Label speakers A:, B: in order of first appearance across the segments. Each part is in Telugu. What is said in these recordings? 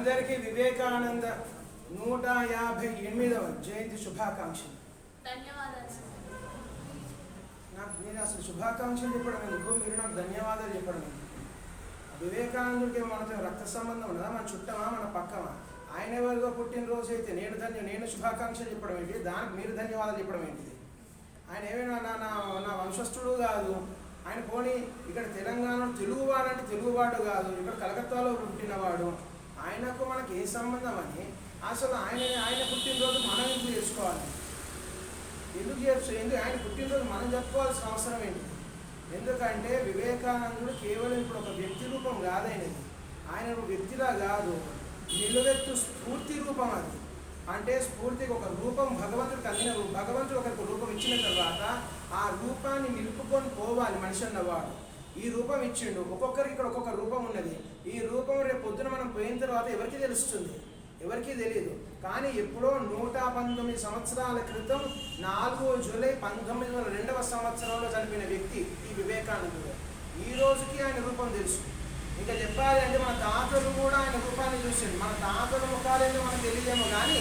A: అందరికీ వివేకానంద 158వ జయంతి శుభాకాంక్షలు.
B: ధన్యవాదాలు.
A: నేను అసలు శుభాకాంక్షలు చెప్పడం ఎందుకు, మీరు నాకు ధన్యవాదాలు చెప్పడం ఎందుకు? వివేకానందుడికి మనతో రక్త సంబంధం ఉన్నదా? మన చుట్టమా, మన పక్కమా? ఆయన ఎవరిదో పుట్టినరోజు అయితే నేను శుభాకాంక్షలు చెప్పడం ఏంటి? దానికి మీరు ధన్యవాదాలు చెప్పడం ఏంటిది? ఆయన ఏమైనా నా వంశస్థుడు కాదు. ఆయన పోనీ ఇక్కడ తెలంగాణ తెలుగువాడు అంటే తెలుగువాడు కాదు, ఇక్కడ కలకత్తాలో పుట్టినవాడు. ఆయనకు మనకి ఏ సంబంధం అని అసలు ఆయన పుట్టినరోజు మనం ఎందుకు చేసుకోవాలి? ఎందుకు ఆయన పుట్టినరోజు మనం చెప్పుకోవాల్సిన అవసరం ఏంటి? ఎందుకంటే వివేకానందుడు కేవలం ఇప్పుడు ఒక వ్యక్తి రూపం కాదైనది. ఆయన ఒక వ్యక్తిలా కాదు, నిలువెత్తు స్ఫూర్తి రూపం. అది అంటే స్ఫూర్తికి ఒక రూపం భగవంతుడికి అందిన రూపం. భగవంతుడు ఒకరికి రూపం ఇచ్చిన తర్వాత ఆ రూపాన్ని నిలుపుకొని పోవాలి మనిషి అన్నవాడు. ఈ రూపం ఇచ్చిండు, ఒక్కొక్కరికి ఇక్కడ ఒక్కొక్క రూపం ఉన్నది. ఈ రూపం రేపు పొద్దున మనం పోయిన తర్వాత ఎవరికి తెలుస్తుంది? ఎవరికీ తెలియదు. కానీ ఎప్పుడో 119 సంవత్సరాల క్రితం 4 జూలై 1902వ సంవత్సరంలో చనిపోయిన వ్యక్తి ఈ వివేకానందుడు. ఈ రోజుకి ఆయన రూపం తెలుసు. ఇంకా చెప్పాలి అంటే మన తాతలు కూడా ఆయన రూపాన్ని చూసింది. మన తాతల ముఖాలేదో మనకు తెలియదేమో కానీ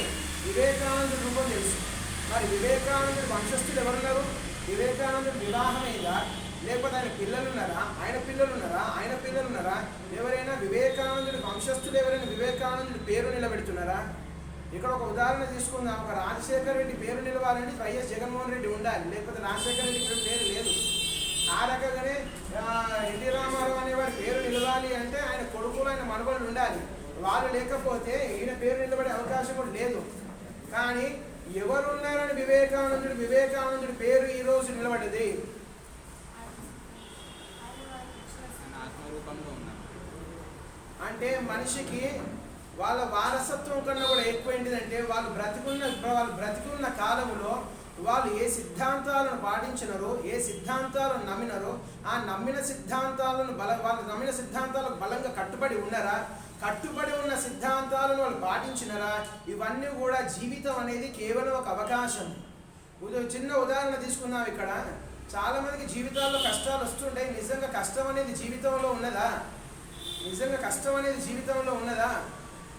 A: వివేకానందుడి రూపం తెలుసు. మరి వివేకానందుడి వంశస్థులు ఎవరున్నారు? వివేకానందుడి వివాహమైందా? లేకపోతే ఆయన పిల్లలున్నారా? ఆయన పిల్లలున్నారా? ఎవరైనా వివేకానందుడి వంశస్థులు ఎవరైనా వివేకానందుడి పేరు నిలబెడుతున్నారా? ఇక్కడ ఒక ఉదాహరణ తీసుకుందాం. ఒక రాజశేఖర రెడ్డి పేరు నిలవాలంటే వైఎస్ జగన్మోహన్ రెడ్డి ఉండాలి, లేకపోతే రాజశేఖర రెడ్డి పేరు లేదు. ఆ రకంగానే ఎన్టీ రామారావు అనేవాడి పేరు నిలవాలి అంటే ఆయన కొడుకులు, ఆయన మనవళ్ళు ఉండాలి. వాళ్ళు లేకపోతే ఈయన పేరు నిలబడే అవకాశం కూడా లేదు. కానీ ఎవరున్నారని వివేకానందుడి పేరు ఈరోజు నిలబడ్డది? అంటే మనిషికి వాళ్ళ వారసత్వం కన్నా కూడా ఎక్కువ ఏంటిదంటే వాళ్ళు బ్రతికున్న కాలంలో వాళ్ళు ఏ సిద్ధాంతాలను పాటించినారో, ఏ సిద్ధాంతాలను నమ్మినారో, ఆ నమ్మిన సిద్ధాంతాలను వాళ్ళు నమ్మిన సిద్ధాంతాలకు బలంగా కట్టుబడి ఉన్నారా? కట్టుబడి ఉన్న సిద్ధాంతాలను వాళ్ళు పాటించినారా? ఇవన్నీ కూడా జీవితం అనేది కేవలం ఒక అవకాశం. చిన్న ఉదాహరణ తీసుకుందాం. ఇక్కడ చాలా మందికి జీవితాల్లో కష్టాలు వస్తుంటాయి. నిజంగా కష్టం అనేది జీవితంలో ఉన్నదా?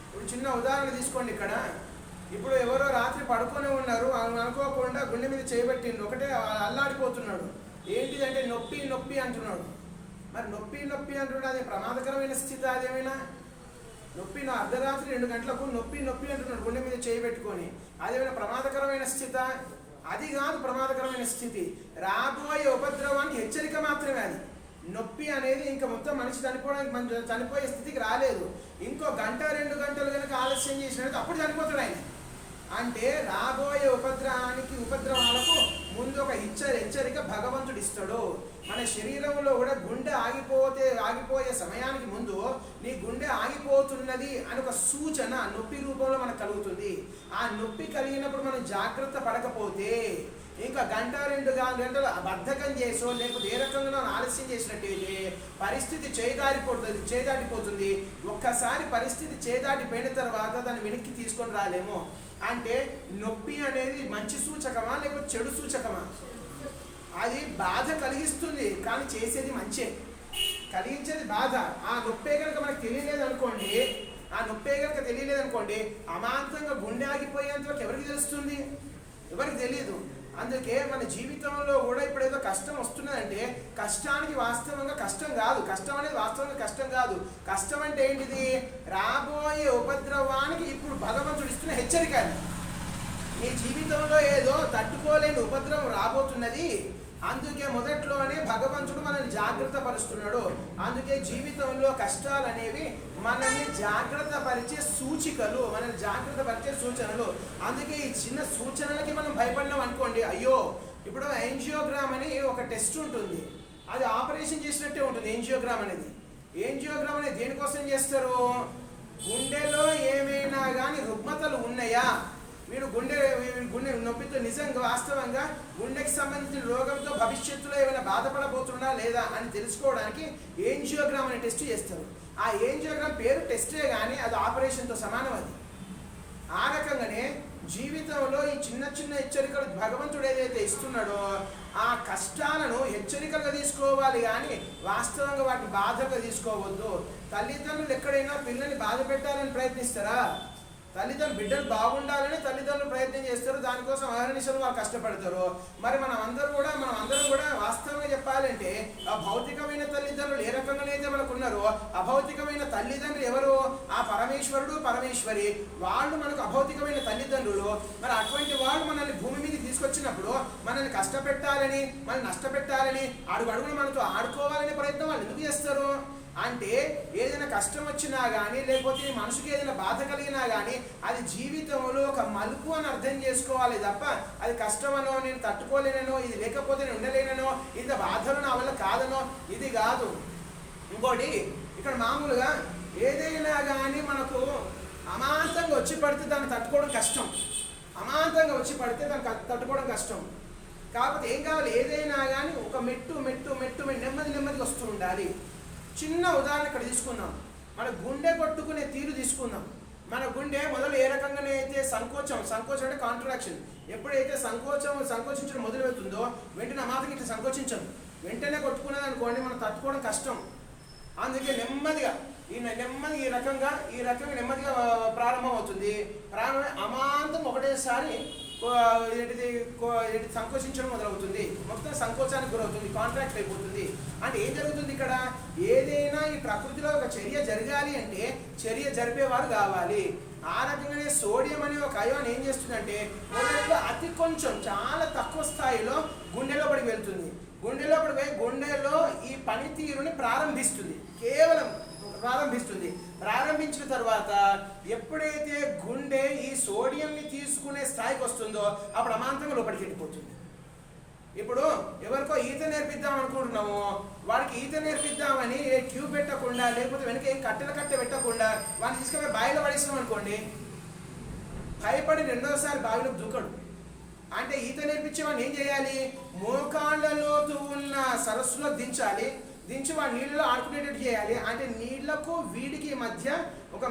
A: ఇప్పుడు చిన్న ఉదాహరణ తీసుకోండి. ఇప్పుడు ఎవరో రాత్రి పడుకొని ఉన్నారు, అనుకోకుండా గుండె మీద చేయబెట్టిండు, ఒకటే అల్లాడిపోతున్నాడు. ఏంటిదంటే నొప్పి అంటున్నాడు. మరి నొప్పి అంటున్నాడు, అది ప్రమాదకరమైన స్థితి? అదేమైనా నొప్పి అర్ధరాత్రి 2 గంటలకు నొప్పి అంటున్నాడు గుండె మీద చేయబెట్టుకొని, అదేమైనా ప్రమాదకరమైన స్థితి? అది కాదు ప్రమాదకరమైన స్థితి. రాబోయే ఉపద్రవానికి హెచ్చరిక మాత్రమే అది. నొప్పి అనేది ఇంకా మొత్తం మనిషి చనిపోయే స్థితికి రాలేదు. ఇంకో 1-2 గంటలు కనుక ఆలస్యం చేసినట్టు అప్పుడు చనిపోతాడు ఆయన. అంటే రాబోయే ఉపద్రవాలకు ముందు ఒక హెచ్చరిక భగవంతుడు ఇస్తాడు. మన శరీరంలో కూడా గుండె ఆగిపోయే సమయానికి ముందు నీ గుండె ఆగిపోతున్నది అని ఒక సూచన నొప్పి రూపంలో మనకు కలుగుతుంది. ఆ నొప్పి కలిగినప్పుడు మనం జాగ్రత్త పడకపోతే ఇంకా 1-2 గంటలు బద్ధకం చేసో లేకపోతే ఏ రకంగా ఆలస్యం చేసినట్టయితే పరిస్థితి చేదాటిపోతుంది. ఒక్కసారి పరిస్థితి చేదాటిపోయిన తర్వాత దాన్ని వెనక్కి తీసుకొని రాలేము. అంటే నొప్పి అనేది మంచి సూచకమా లేకపోతే చెడు సూచకమా? అది బాధ కలిగిస్తుంది, కానీ చేసేది మంచే. కలిగించేది బాధ. ఆ నొప్పే కనుక మనకు తెలియలేదు అనుకోండి, అమాంతంగా గుండె ఆగిపోయేంత వరకు ఎవరికి తెలుస్తుంది? ఎవరికి తెలియదు. అందుకే మన జీవితంలో కూడా ఇప్పుడు ఏదో కష్టం వస్తున్నదంటే కష్టానికి వాస్తవంగా కష్టం కాదు. కష్టం అనేది వాస్తవంగా కష్టం కాదు. కష్టం అంటే ఏంటిది? రాబోయే ఉపద్రవానికి ఇప్పుడు భగవంతుడు ఇస్తున్న హెచ్చరిక. నీ జీవితంలో ఏదో తట్టుకోలేని ఉపద్రవం రాబోతున్నది. అందుకే మొదట్లోనే భగవంతుడు మనల్ని జాగ్రత్త పరుస్తున్నాడు. అందుకే జీవితంలో కష్టాలు అనేవి మనల్ని జాగ్రత్త పరిచే సూచికలు, మనల్ని జాగ్రత్త పరిచే సూచనలు. అందుకే ఈ చిన్న సూచనలకి మనం భయపడినాం అనుకోండి, అయ్యో ఇప్పుడు యాంజియోగ్రామ్ అని ఒక టెస్ట్ ఉంటుంది, అది ఆపరేషన్ చేసినట్టే ఉంటుంది. యాంజియోగ్రామ్ అనేది దేనికోసం చేస్తారు? గుండెలో ఏమైనా కానీ రుగ్మతలు ఉన్నాయా, వీడు గుండె నొప్పితో నిజంగా వాస్తవంగా గుండెకి సంబంధించిన రోగంతో భవిష్యత్తులో ఏమైనా బాధపడబోతున్నా లేదా అని తెలుసుకోవడానికి యాంజియోగ్రామ్ అనే టెస్ట్ చేస్తారు. ఆ యాంజియోగ్రామ్ పేరు టెస్టే కానీ అది ఆపరేషన్తో సమానం. అది ఆ రకంగానే జీవితంలో ఈ చిన్న హెచ్చరికలు భగవంతుడు ఏదైతే ఇస్తున్నాడో ఆ కష్టాలను హెచ్చరికగా తీసుకోవాలి కానీ వాస్తవంగా వాటిని బాధగా తీసుకోవద్దు. తల్లిదండ్రులు ఎక్కడైనా పిల్లల్ని బాధ పెట్టాలని ప్రయత్నిస్తారా? తల్లిదండ్రులు బిడ్డలు బాగుండాలని తల్లిదండ్రులు ప్రయత్నం చేస్తారు, దానికోసం అహర్నిశలు వాళ్ళు కష్టపడతారు. మరి మనం అందరం కూడా వాస్తవంగా చెప్పాలంటే ఆ భౌతికమైన తల్లిదండ్రులు ఏ రకంగానైతే మనకు ఉన్నారో అభౌతికమైన తల్లిదండ్రులు ఎవరు? ఆ పరమేశ్వరుడు పరమేశ్వరి, వాళ్ళు మనకు అభౌతికమైన తల్లిదండ్రులు. మరి అటువంటి వాళ్ళు మనల్ని భూమి మీద తీసుకొచ్చినప్పుడు మనల్ని కష్టపెట్టాలని మనల్ని నష్టపెట్టాలని అడుగున మనతో ఆడుకోవాలనే ప్రయత్నం వాళ్ళు ఎందుకు చేస్తారు అంటే, ఏదైనా కష్టం వచ్చినా కానీ లేకపోతే మనసుకి ఏదైనా బాధ కలిగినా కానీ అది జీవితంలో ఒక మలుపు అని అర్థం చేసుకోవాలి తప్ప అది కష్టమనో నేను తట్టుకోలేనో ఇది లేకపోతే నేను ఉండలేనో ఇంత బాధలు నా వల్ల కాదనో ఇది కాదు. ఇంకోటి ఇక్కడ మామూలుగా ఏదైనా కానీ మనకు అమాంతంగా వచ్చి పడితే దాన్ని తట్టుకోవడం కష్టం. అమాంతంగా వచ్చి పడితే దాన్ని తట్టుకోవడం కష్టం. కాకపోతే ఏం కావాలి, ఏదైనా కానీ ఒక మెట్టు నెమ్మదిగా వస్తూ ఉండాలి. చిన్న ఉదాహరణ ఇక్కడ తీసుకుందాం. మన గుండె కొట్టుకునే తీరు తీసుకుందాం. మన గుండె మొదలు ఏ రకంగానైతే సంకోచం అంటే కాంట్రాక్షన్, ఎప్పుడైతే సంకోచించడం మొదలు పెడుతుందో వెంటనే మాత్రం ఇట్లా సంకోచించం, వెంటనే కొట్టుకున్నది అనుకోండి మనం తట్టుకోవడం కష్టం. అందుకే నెమ్మదిగా ఈ రకంగా నెమ్మదిగా ప్రారంభం అవుతుంది. అమాంతం ఒకటేసారి సంకోచించడం మొదలవుతుంది, మొత్తం సంకోచానికి గురవుతుంది, కాంట్రాక్ట్ అయిపోతుంది. అంటే ఏం జరుగుతుంది ఇక్కడ? ఏదైనా ఈ ప్రకృతిలో ఒక చర్య జరగాలి అంటే చర్య జరిపేవారు కావాలి. ఆ రకంగానే సోడియం అనే ఒక అయాన్ ఏం చేస్తుందంటే మొదట్లో అతి కొంచెం చాలా తక్కువ స్థాయిలో గుండెలోపడికి వెళ్తుంది. గుండెలో ఈ పనితీరుని ప్రారంభించిన తర్వాత ఎప్పుడైతే గుండె ఈ సోడియంని తీసుకునే స్థాయికి వస్తుందో అప్పుడు అమాంతంగా లోపలికి వెళ్ళిపోతుంది. ఇప్పుడు ఎవరికో ఈత నేర్పిద్దాం అనుకుంటున్నాము, వాడికి ఈత నేర్పిద్దామని ట్యూబ్ పెట్టకుండా లేకపోతే వెనక ఏం కట్టె పెట్టకుండా వాడిని తీసుకుపోయి బావిలో పడేస్తాం అనుకోండి, భయపడి రెండోసారి బావిలో దూకడు. అంటే ఈత నేర్పించే వాడిని ఏం చేయాలి? మోకాళ్ళలోతు ఉన్న సరస్సులో దించి వాడు నీళ్ళలో ఆడుకునేటట్టు చేయాలి. అంటే నీళ్లకు వీడికి మధ్య ఒక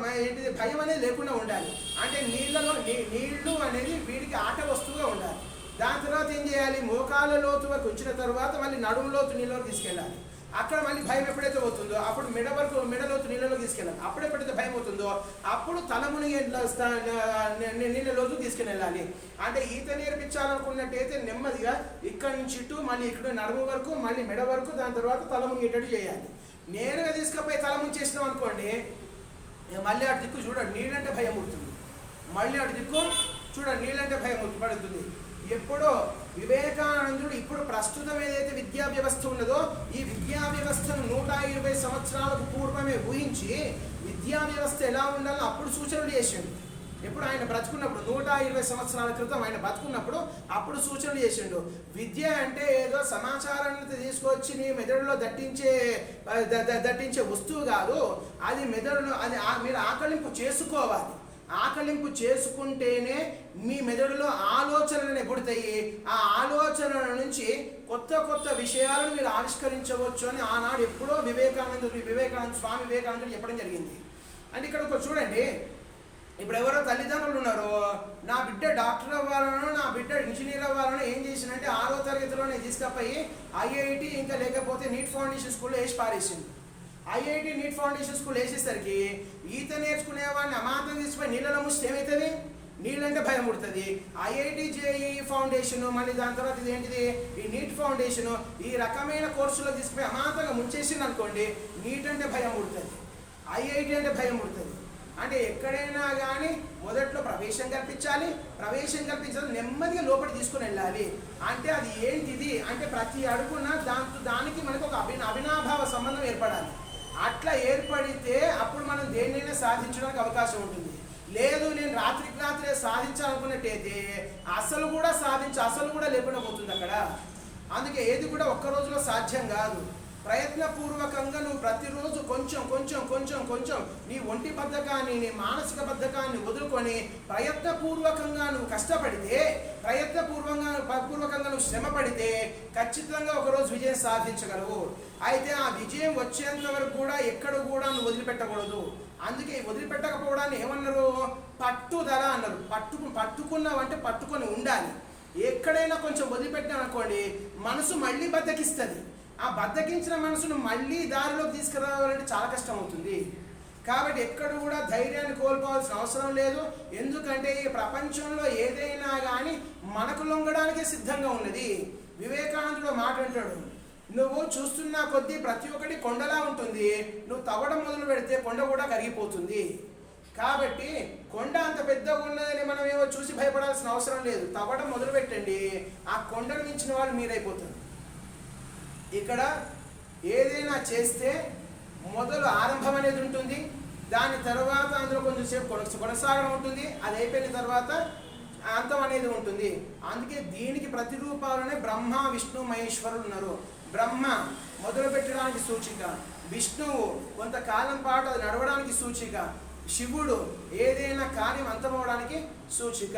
A: భయం అనేది లేకుండా ఉండాలి. అంటే నీళ్లు అనేది వీడికి ఆట వస్తువుగా ఉండాలి. దాని తర్వాత ఏం చేయాలి? మోకాళ్ళ లోతు వరకు ఉంచిన తర్వాత మళ్ళీ నడుము లోతు నీళ్ళలోకి తీసుకెళ్ళాలి. అక్కడ మళ్ళీ భయం ఎప్పుడైతే అవుతుందో అప్పుడు మెడలోతు నీళ్ళలో తీసుకెళ్ళాలి. అప్పుడు ఎప్పుడైతే భయం అవుతుందో అప్పుడు తలముని నీళ్ళలోతు తీసుకుని వెళ్ళాలి. అంటే ఈత నేర్పించాలనుకున్నట్టయితే నెమ్మదిగా ఇక్కడి నుంచి ఇటు మళ్ళీ ఇక్కడ నడుము వరకు మళ్ళీ మెడ వరకు దాని తర్వాత తలమునిగేటట్టు చేయాలి. నేరుగా తీసుకుపోయి తలముంచేసినాం అనుకోండి, మళ్ళీ అటు దిక్కు చూడండి నీళ్ళంటే భయం పుడుతుంది. నీళ్ళంటే భయం పడుతుంది. ఎప్పుడో వివేకానందుడు ఇప్పుడు ప్రస్తుతం ఏదైతే విద్యా వ్యవస్థ ఉన్నదో ఈ విద్యా వ్యవస్థను 120 సంవత్సరాలకు పూర్వమే ఊహించి విద్యా వ్యవస్థ ఎలా ఉండాలో అప్పుడు సూచనలు చేసిండు. ఎప్పుడు ఆయన బ్రతుకున్నప్పుడు 120 సంవత్సరాల క్రితం ఆయన బ్రతుకున్నప్పుడు అప్పుడు సూచనలు చేసిండు. విద్య అంటే ఏదో సమాచారాన్ని తీసుకొచ్చి నీ మెదడులో దట్టించే వస్తువు కాదు, అది మెదడులో అది మీరు ఆకలింపు చేసుకుంటేనే మీ మెదడులో ఆలోచనలు పుడతాయి. ఆ ఆలోచనల నుంచి కొత్త విషయాలను మీరు ఆవిష్కరించవచ్చు అని ఆనాడు ఎప్పుడో స్వామి వివేకానందుడు చెప్పడం జరిగింది. అంటే ఇక్కడ ఒక చూడండి, ఇప్పుడు ఎవరో తల్లిదండ్రులు ఉన్నారో నా బిడ్డ డాక్టర్ అవ్వాలనో నా బిడ్డ ఇంజనీర్ అవ్వాలనో ఏం చేసినంటే 6వ తరగతిలోనే తీసుకపోయి ఐఐటి ఇంకా లేకపోతే నీట్ ఫౌండేషన్ స్కూల్లో వేసి పారేసింది. ఐఐటి నీట్ ఫౌండేషన్ స్కూల్ వేసేసరికి ఈత నేర్చుకునేవాడిని అమాంతం తీసుకుపోయి నీళ్ళలో ముస్తే ఏమవుతుంది? నీళ్ళంటే భయం పుడుతుంది. ఐఐటి జేఈ ఫౌండేషన్ మళ్ళీ దాని తర్వాత ఇదేంటిది ఈ నీట్ ఫౌండేషన్ ఈ రకమైన కోర్సులో తీసుకుపోయి అమాంతంగా ముంచేసింది అనుకోండి, నీట్ అంటే భయం పుడుతుంది, ఐఐటి అంటే భయం పుడుతుంది. అంటే ఎక్కడైనా కానీ మొదట్లో ప్రవేశం కల్పించాలి నెమ్మదిగా లోపలికి తీసుకుని వెళ్ళాలి. అంటే అది ఏంటిది అంటే ప్రతి అడుగున దానికి మనకు ఒక అవినాభావ సంబంధం ఏర్పడాలి. అట్లా ఏర్పడితే అప్పుడు మనం దేన్నైనా సాధించడానికి అవకాశం ఉంటుంది. లేదు నేను రాత్రే సాధించాలనుకున్నట్టయితే అసలు కూడా లేకుండా పోతుంది అక్కడ. అందుకే ఏది కూడా ఒక్క రోజులో సాధ్యం కాదు. ప్రయత్నపూర్వకంగా నువ్వు ప్రతిరోజు కొంచెం నీ ఒంటి బద్ధకాన్ని నీ మానసిక బద్ధకాన్ని వదులుకొని ప్రయత్నపూర్వకంగా నువ్వు కష్టపడితే ప్రయత్నపూర్వకంగా నువ్వు శ్రమ పడితే ఖచ్చితంగా ఒకరోజు విజయం సాధించగలవు. అయితే ఆ విజయం వచ్చేంత వరకు కూడా ఎక్కడ కూడా నువ్వు వదిలిపెట్టకూడదు. అందుకే వదిలిపెట్టకపోవడాన్ని ఏమన్నారు? పట్టుదల అన్నారు. పట్టుకున్నావంటే పట్టుకొని ఉండాలి. ఎక్కడైనా కొంచెం వదిలిపెట్టాం అనుకోండి, మనసు మళ్ళీ బద్దకిస్తుంది. ఆ బద్దకించిన మనసును మళ్ళీ దారిలోకి తీసుకురావాలంటే చాలా కష్టం అవుతుంది. కాబట్టి ఎక్కడ కూడా ధైర్యాన్ని కోల్పోవాల్సిన అవసరం లేదు. ఎందుకంటే ఈ ప్రపంచంలో ఏదైనా కానీ మనకు లొంగడానికే సిద్ధంగా ఉన్నది. వివేకానందుడు మాట అంటాడు, నువ్వు చూస్తున్న కొద్దీ ప్రతి ఒక్కటి కొండలా ఉంటుంది, నువ్వు తవ్వడం మొదలు పెడితే కొండ కూడా కరిగిపోతుంది. కాబట్టి కొండ అంత పెద్దగా ఉన్నదని మనం ఏవో చూసి భయపడాల్సిన అవసరం లేదు. తవ్వడం మొదలు పెట్టండి, ఆ కొండను మించిన వాళ్ళు మీరైపోతారు. ఇక్కడ ఏదైనా చేస్తే మొదలు ఆరంభం అనేది ఉంటుంది, దాని తర్వాత అందులో కొంచెం సేపు కొనసాగడం ఉంటుంది, అది అయిపోయిన తర్వాత అంతం అనేది ఉంటుంది. అందుకే దీనికి ప్రతిరూపాలనే బ్రహ్మ విష్ణు మహేశ్వరులు ఉన్నారు. బ్రహ్మ మొదలు పెట్టడానికి సూచిక, విష్ణువు కొంతకాలం పాటు అది నడవడానికి సూచిక, శివుడు ఏదైనా కార్యం అంతమవడానికి సూచిక.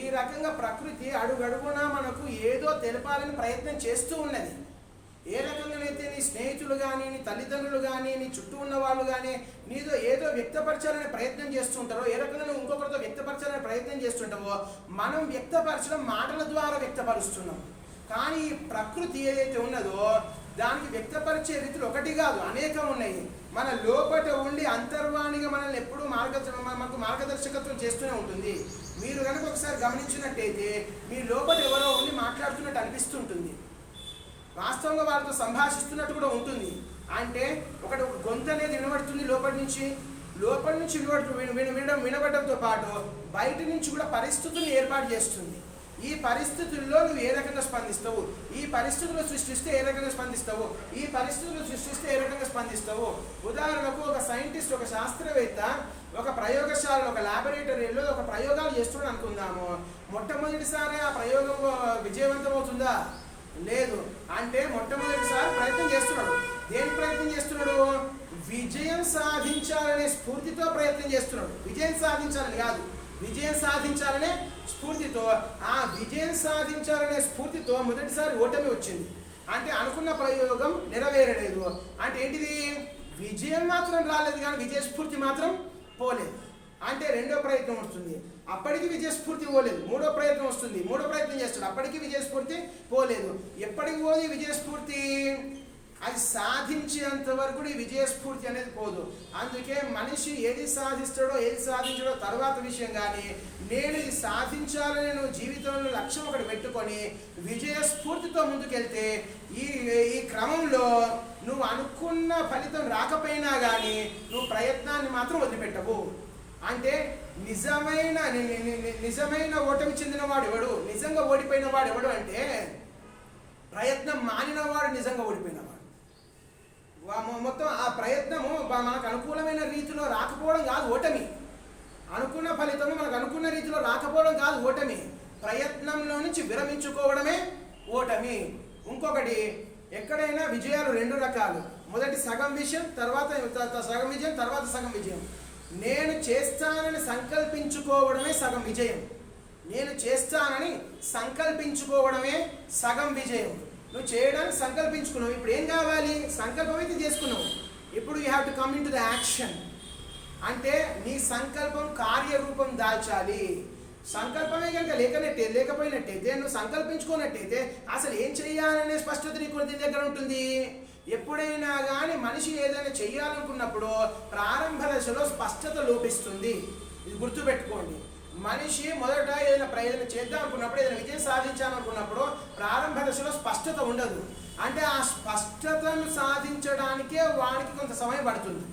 A: ఈ రకంగా ప్రకృతి అడుగడుగునా మనకు ఏదో తెలపాలని ప్రయత్నం చేస్తూ ఉన్నది. ఏ రకంగానైతే నీ స్నేహితులు కానీ, నీ తల్లిదండ్రులు కానీ, నీ చుట్టూ ఉన్న వాళ్ళు కానీ నీతో ఏదో వ్యక్తపరచాలనే ప్రయత్నం చేస్తుంటారో, ఏ రకంగా నువ్వు ఇంకొకరితో వ్యక్తపరచాలనే ప్రయత్నం చేస్తుంటావో, మనం వ్యక్తపరచడం మాటల ద్వారా వ్యక్తపరుస్తున్నాం. కానీ ఈ ప్రకృతి ఏదైతే ఉన్నదో దానికి వ్యక్తపరిచే రీతులు ఒకటి కాదు, అనేకం ఉన్నాయి. మన లోపట ఉండి అంతర్వాణిగా మనల్ని ఎప్పుడూ మనకు మార్గదర్శకత్వం చేస్తూనే ఉంటుంది. మీరు కనుక ఒకసారి గమనించినట్టయితే మీ లోపల ఎవరో ఉండి మాట్లాడుతున్నట్టు అనిపిస్తుంటుంది, వాస్తవంగా వాళ్ళతో సంభాషిస్తున్నట్టు కూడా ఉంటుంది. అంటే ఒక గొంతు అనేది వినబడుతుంది లోపల నుంచి వినబడటంతో పాటు బయట నుంచి కూడా పరిస్థితులను ఏర్పాటు చేస్తుంది. ఈ పరిస్థితుల్లో నువ్వు ఏ రకంగా స్పందిస్తావు, ఈ పరిస్థితులు సృష్టిస్తే ఏ రకంగా స్పందిస్తావు, ఈ పరిస్థితులు సృష్టిస్తే ఏ రకంగా స్పందిస్తావు. ఉదాహరణకు ఒక సైంటిస్ట్, ఒక శాస్త్రవేత్త ఒక ప్రయోగశాలలో, ఒక ల్యాబొరేటరీలో ఒక ప్రయోగాలు చేస్తున్నాడు అనుకుందాము. మొట్టమొదటిసారి ఆ ప్రయోగం విజయవంతం అవుతుందా? లేదు. అంటే మొట్టమొదటిసారి ప్రయత్నం చేస్తున్నాడు. దేని ప్రయత్నం చేస్తున్నాడు? విజయం సాధించాలనే స్ఫూర్తితో ప్రయత్నం చేస్తున్నాడు. విజయం సాధించాలని కాదు, విజయం సాధించాలనే స్ఫూర్తితో. ఆ విజయం సాధించాలనే స్ఫూర్తితో మొదటిసారి ఓటమి వచ్చింది. అంటే అనుకున్న ప్రయోగం నెరవేరలేదు. అంటే ఏంటిది? విజయం మాత్రం రాలేదు కానీ విజయ స్ఫూర్తి మాత్రం పోలేదు. అంటే రెండో ప్రయత్నం వస్తుంది, అప్పటికి విజయస్ఫూర్తి పోలేదు. మూడో ప్రయత్నం వస్తుంది, మూడో ప్రయత్నం చేస్తాడు, అప్పటికి విజయస్ఫూర్తి పోలేదు. ఎప్పటికి పోదు విజయస్ఫూర్తి? అది సాధించేంత వరకు ఈ విజయస్ఫూర్తి అనేది పోదు. అందుకే మనిషి ఏది సాధిస్తాడో ఏది సాధించాడో తర్వాత విషయం, కానీ నేను ఇది సాధించాలని నువ్వు జీవితంలో లక్ష్యం ఒకటి పెట్టుకొని విజయస్ఫూర్తితో ముందుకెళ్తే ఈ క్రమంలో నువ్వు అనుకున్న ఫలితం రాకపోయినా కానీ నువ్వు ప్రయత్నాన్ని మాత్రం వదిలిపెట్టవు. అంటే నిజమైన ఓటమి చెందినవాడు ఎవడు, నిజంగా ఓడిపోయిన వాడు ఎవడు అంటే ప్రయత్నం మానినవాడు నిజంగా ఓడిపోయినవాడు. మొత్తం ఆ ప్రయత్నము మనకు అనుకూలమైన రీతిలో రాకపోవడం కాదు ఓటమి. అనుకున్న ఫలితము మనకు అనుకున్న రీతిలో రాకపోవడం కాదు ఓటమి. ప్రయత్నంలో నుంచి విరమించుకోవడమే ఓటమి. ఇంకొకటి, ఎక్కడైనా విజయాలు రెండు రకాలు. మొదటి సగం విజయం, తర్వాత సగం విజయం, తర్వాత సగం విజయం. నేను చేస్తానని సంకల్పించుకోవడమే సగం విజయం. నేను చేస్తానని సంకల్పించుకోవడమే సగం విజయం. నువ్వు చేయడానికి సంకల్పించుకున్నావు, ఇప్పుడు ఏం కావాలి? సంకల్పం అయితే చేసుకున్నావు, ఇప్పుడు you have to come in to the action. అంటే నీ సంకల్పం కార్యరూపం దాల్చాలి. సంకల్పమే కనుక లేకపోయినట్టయితే, నువ్వు సంకల్పించుకున్నట్టయితే అసలు ఏం చెయ్యాలనే స్పష్టత నీకు దీని దగ్గర ఉంటుంది. ఎప్పుడైనా కానీ మనిషి ఏదైనా చెయ్యాలనుకున్నప్పుడు ప్రారంభ దశలో స్పష్టత లోపిస్తుంది. ఇది గుర్తుపెట్టుకోండి. మనిషి మొదట ఏదైనా చేద్దాం అనుకున్నప్పుడు, ఏదైనా విజయం సాధించాలనుకున్నప్పుడు ప్రారంభ దశలో స్పష్టత ఉండదు. అంటే ఆ స్పష్టతను సాధించడానికే వాడికి కొంత సమయం పడుతుంది.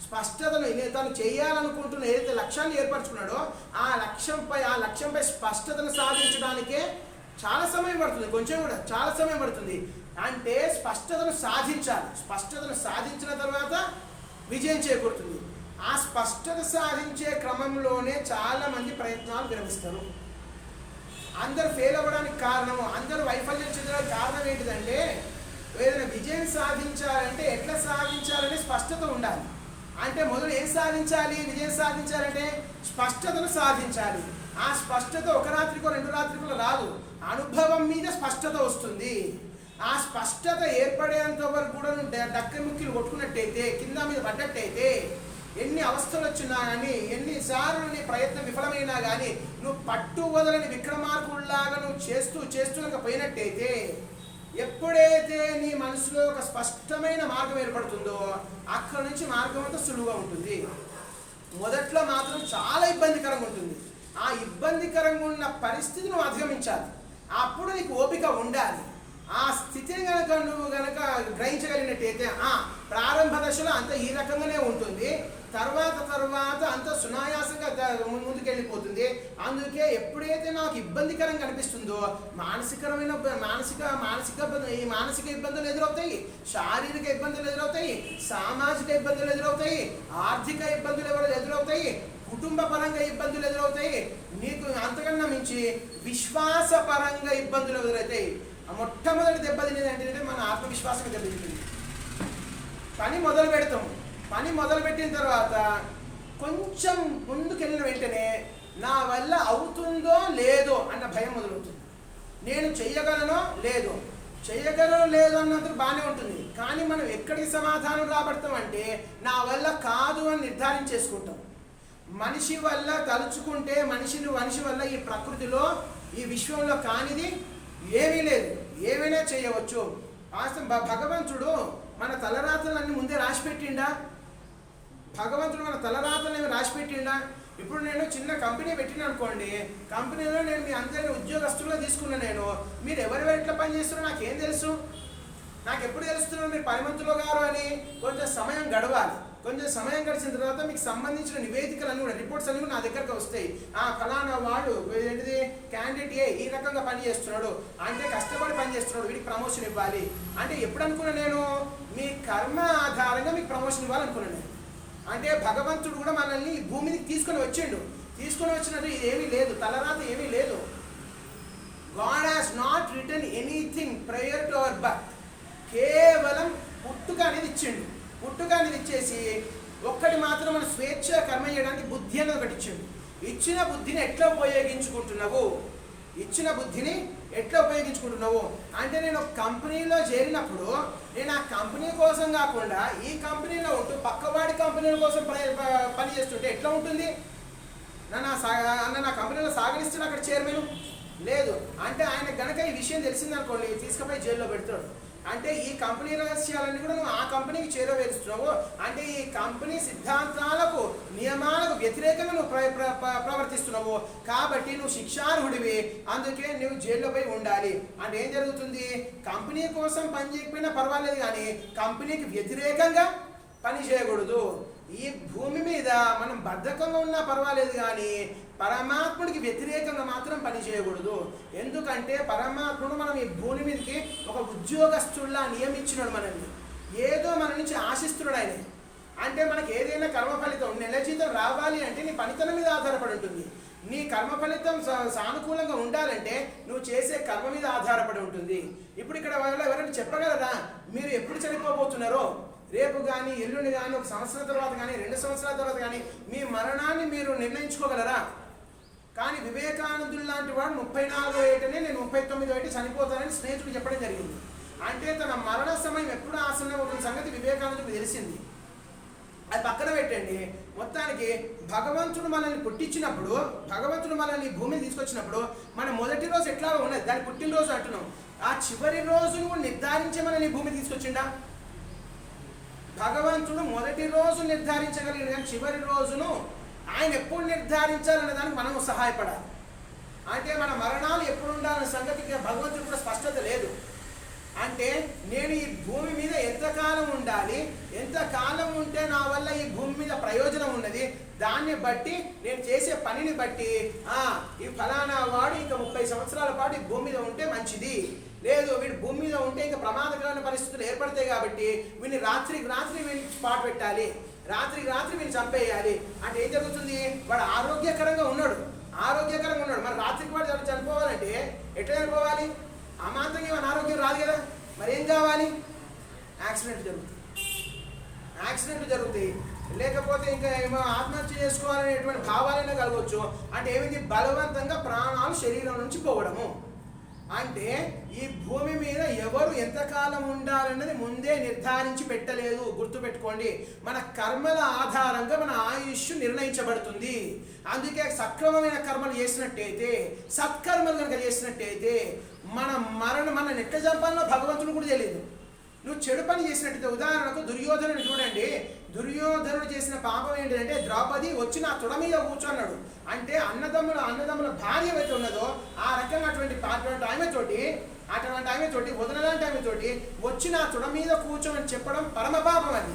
A: స్పష్టతను తను చేయాలనుకుంటున్న ఏదైతే లక్ష్యాన్ని ఏర్పరచుకున్నాడో ఆ లక్ష్యంపై స్పష్టతను సాధించడానికే చాలా సమయం పడుతుంది, కొంచెం కూడా చాలా సమయం పడుతుంది. అంటే స్పష్టతను సాధించాలి. స్పష్టతను సాధించిన తర్వాత విజయం చేకూరుతుంది. ఆ స్పష్టత సాధించే క్రమంలోనే చాలా మంది ప్రయత్నాలు విరమిస్తారు. అందరూ ఫెయిల్ అవ్వడానికి కారణము, అందరూ వైఫల్యం చెందడానికి కారణం ఏంటిదంటే, ఏదైనా విజయం సాధించాలంటే ఎట్లా సాధించాలనే స్పష్టత ఉండాలి. అంటే మొదలు ఏం సాధించాలి? విజయం సాధించాలంటే స్పష్టతను సాధించాలి. ఆ స్పష్టత ఒక రాత్రికో రెండు రాత్రికో రాదు, అనుభవం మీద స్పష్టత వస్తుంది. ఆ స్పష్టత ఏర్పడేంత వరకు కూడా నువ్వు డక్క ముక్కిలు కొట్టుకున్నట్టయితే, కింద మీద పడ్డట్టయితే ఎన్ని అవస్థలు వచ్చినా కానీ, ఎన్నిసార్లు నీ ప్రయత్నం విఫలమైనా కానీ, నువ్వు పట్టు వదలని విక్రమార్కుల్లాగా నువ్వు చేస్తూ పోయినట్టయితే, ఎప్పుడైతే నీ మనసులో ఒక స్పష్టమైన మార్గం ఏర్పడుతుందో అక్కడి నుంచి మార్గం అంతా సులువుగా ఉంటుంది. మొదట్లో మాత్రం చాలా ఇబ్బందికరంగా ఉంటుంది. ఆ ఇబ్బందికరంగా ఉన్న పరిస్థితిని నువ్వు అధిగమించాలి. అప్పుడు నీకు ఓపిక ఉండాలి. ఆ స్థితిని నువ్వు గ్రహించగలిగినట్టయితే ప్రారంభ దశలో అంత ఈ రకంగానే ఉంటుంది, తర్వాత అంత సునాయాసంగా ముందుకెళ్ళిపోతుంది. అందుకే ఎప్పుడైతే నాకు ఇబ్బందికరంగా అనిపిస్తుందో మానసిక ఇబ్బందులు ఎదురవుతాయి, శారీరక ఇబ్బందులు ఎదురవుతాయి, సామాజిక ఇబ్బందులు ఎదురవుతాయి, ఆర్థిక ఇబ్బందులు ఎదురవుతాయి, కుటుంబ పరంగా ఇబ్బందులు ఎదురవుతాయి, నీకు అంతకన్నా మించి విశ్వాసపరంగా ఇబ్బందులు ఎదురవుతాయి. మొట్టమొదటి దెబ్బతినేది ఏంటంటే మన ఆత్మవిశ్వాసం దెబ్బతింటుంది. పని మొదలు పెడతాం. పని మొదలుపెట్టిన తర్వాత కొంచెం ముందుకెళ్ళిన వెంటనే నా వల్ల అవుతుందో లేదో అన్న భయం మొదలవుతుంది. నేను చెయ్యగలనో లేదో అన్నందుకు బాగానే ఉంటుంది. కానీ మనం ఎక్కడికి సమాధానం రాబడతామంటే నా వల్ల కాదు అని నిర్ధారించేసుకుంటాం. మనిషి వల్ల తలుచుకుంటే మనిషి వల్ల ఈ ప్రకృతిలో ఈ విశ్వంలో కానిది ఏమీ లేదు, ఏమైనా చేయవచ్చు. భగవంతుడు మన తలరాతలన్నీ ముందే రాసిపెట్టిండా? భగవంతుడు మన తలరాతలు రాసిపెట్టిండా? ఇప్పుడు నేను చిన్న కంపెనీ పెట్టిన అనుకోండి, కంపెనీలో నేను మీ అందరినీ ఉద్యోగస్తులుగా తీసుకున్నా. మీరు ఎవరెవరు ఎట్లా పని చేస్తున్నారో నాకేం తెలుసు? నాకు ఎప్పుడు తెలుస్తున్నారు మీరు పనిమంతులు గారు అని? కొంచెం సమయం గడవాలి. కొంచెం సమయం గడిచిన తర్వాత మీకు సంబంధించిన నివేదికలన్నీ కూడా, రిపోర్ట్స్ అన్నీ కూడా నా దగ్గరకు వస్తాయి. ఫలానా వాడు ఏంటిది క్యాండిడేట్ ఈ రకంగా పని చేస్తున్నాడు అంటే, కష్టపడి పని చేస్తున్నాడు, వీడికి ప్రమోషన్ ఇవ్వాలి అంటే. ఎప్పుడు అనుకున్నా నేను? మీ కర్మ ఆధారంగా మీకు ప్రమోషన్ ఇవ్వాలనుకున్నాను నేను. అంటే భగవంతుడు కూడా మనల్ని భూమికి తీసుకొని వచ్చినట్టు ఏమీ లేదు, తలరాత ఏమీ లేదు. God has not written anything prior to our birth. కేవలం పుట్టుక అనేది ఇచ్చిండు. పుట్టుక అనేది ఇచ్చేసి ఒక్కటి మాత్రం మనం స్వేచ్ఛ కర్మ చేయడానికి బుద్ధి అనేది ఒకటి ఇచ్చిండు. ఇచ్చిన బుద్ధిని ఎట్లా ఉపయోగించుకుంటున్నావు అంటే, నేను ఒక కంపెనీలో చేరినప్పుడు నేను ఆ కంపెనీ కోసం కాకుండా ఈ కంపెనీలో ఉంటూ పక్కవాడి కంపెనీల కోసం పని చేస్తుంటే ఎట్లా ఉంటుంది? నా కంపెనీలో సాగరిస్తున్నా అక్కడ చైర్మన్ లేదు అంటే, ఆయన గనక ఈ విషయం తెలిసిందనుకోండి తీసుకుపోయి జైల్లో పెడతాడు. అంటే ఈ కంపెనీ రహస్యాలన్నీ కూడా నువ్వు ఆ కంపెనీకి చేరవేరుస్తున్నావు అంటే, ఈ కంపెనీ సిద్ధాంతాలకు నియమాలకు వ్యతిరేకంగా నువ్వు ప్రవర్తిస్తున్నావు కాబట్టి నువ్వు శిక్షార్హుడివి. అందుకే నువ్వు జైల్లో పోయి ఉండాలి. అంటే ఏం జరుగుతుంది? కంపెనీ కోసం పని చేయకపోయినా పర్వాలేదు, కానీ కంపెనీకి వ్యతిరేకంగా పని చేయకూడదు. ఈ భూమి మీద మనం బద్ధకంగా ఉన్నా పర్వాలేదు, కానీ పరమాత్ముడికి వ్యతిరేకంగా మాత్రం పని చేయకూడదు. ఎందుకంటే పరమాత్ముడు మనం ఈ భూమి మీదకి ఒక ఉద్యోగస్తుల్లా నియమించినాడు మనల్ని. ఏదో మన నుంచి ఆశిస్తున్నాడు ఆయన. అంటే మనకి ఏదైనా కర్మ ఫలితం నెల జీతం రావాలి అంటే నీ పనితనం మీద ఆధారపడి ఉంటుంది. నీ కర్మ ఫలితం సానుకూలంగా ఉండాలంటే నువ్వు చేసే కర్మ మీద ఆధారపడి ఉంటుంది. ఇప్పుడు ఇక్కడ ఎవరైనా చెప్పగలరా మీరు ఎప్పుడు చనిపోబోతున్నారో? రేపు కానీ, ఎల్లుండి కానీ, ఒక సంవత్సరం తర్వాత కానీ, 2 సంవత్సరాల తర్వాత కానీ మీ మరణాన్ని మీరు నిర్ణయించుకోగలరా? కానీ వివేకానందుడు లాంటి వాడు 34వ ఏటనే నేను 39వ ఏట చనిపోతానని స్నేహితుడు చెప్పడం జరిగింది. అంటే తన మరణ సమయం ఎప్పుడు ఆసన్నం అవుతున్న సంగతి వివేకానందుడికి తెలిసింది. అది పక్కన పెట్టండి. మొత్తానికి భగవంతుడు మనల్ని పుట్టించినప్పుడు, భగవంతుడు మనల్ని భూమిని తీసుకొచ్చినప్పుడు మన మొదటి రోజు ఎట్లా ఉన్నది, దాని పుట్టినరోజు అంటున్నాం. ఆ చివరి రోజును నిర్ధారించే మనల్ని భూమికి తీసుకొచ్చిండా? భగవంతుడు మొదటి రోజు నిర్ధారించగలిగిన, కానీ చివరి రోజును ఆయన ఎప్పుడు నిర్ధారించాలనే దానికి మనం సహాయపడాలి. అంటే మన మరణాలు ఎప్పుడు ఉండాలనే సంగతికి భగవంతుడు కూడా స్పష్టత లేదు. అంటే నేను ఈ భూమి మీద ఎంతకాలం ఉండాలి, ఎంతకాలం ఉంటే నా వల్ల ఈ భూమి మీద ప్రయోజనం ఉన్నది, దాన్ని బట్టి నేను చేసే పనిని బట్టి ఈ ఫలానా వాడు ఇంకా 30 సంవత్సరాల పాటు ఈ భూమి మీద ఉంటే మంచిది, లేదు వీడు భూమి మీద ఉంటే ఇంకా ప్రమాదకరమైన పరిస్థితులు ఏర్పడతాయి కాబట్టి వీడిని రాత్రికి రాత్రి వీడిని స్పాట్ పెట్టాలి, రాత్రికి రాత్రి వీడిని చంపేయాలి. అంటే ఏం జరుగుతుంది? వాడు ఆరోగ్యకరంగా ఉన్నాడు. మరి రాత్రికి వాడు చనిపోవాలంటే ఎట్లా చనిపోవాలి? అమాంతంగా ఏమైనా ఆరోగ్యం రాదు కదా. మరి ఏం కావాలి? యాక్సిడెంట్ జరుగుతాయి. లేకపోతే ఇంకా ఏమో ఆత్మహత్య చేసుకోవాలనేటువంటి భావాలైనా కలగవచ్చు. అంటే ఏమిటి? బలవంతంగా ప్రాణాలు శరీరం నుంచి పోవడము. అంటే ఈ భూమి మీద ఎవరు ఎంతకాలం ఉండాలన్నది ముందే నిర్ధారించి పెట్టలేదు. గుర్తుపెట్టుకోండి, మన కర్మల ఆధారంగా మన ఆయుష్ నిర్ణయించబడుతుంది. అందుకే సక్రమమైన కర్మలు చేసినట్టయితే, సత్కర్మలు కనుక చేసినట్టయితే మన నెట్ట జంపాల్లో భగవంతుడు కూడా తెలియదు. నువ్వు చెడు పని చేసినట్టయితే, ఉదాహరణకు దుర్యోధనుడు చూడండి, దుర్యోధనుడు చేసిన పాపం ఏంటంటే ద్రౌపది వచ్చి నా తొడ మీద కూర్చున్నాడు అంటే అన్నదమ్ముల భార్య ఏమైతే ఉన్నదో ఆ రకంగా అటువంటి ఆమెతోటి వదనలాంటి ఆమెతోటి వచ్చి నా తొడ మీద కూర్చోమని చెప్పడం పరమ పాపం. అది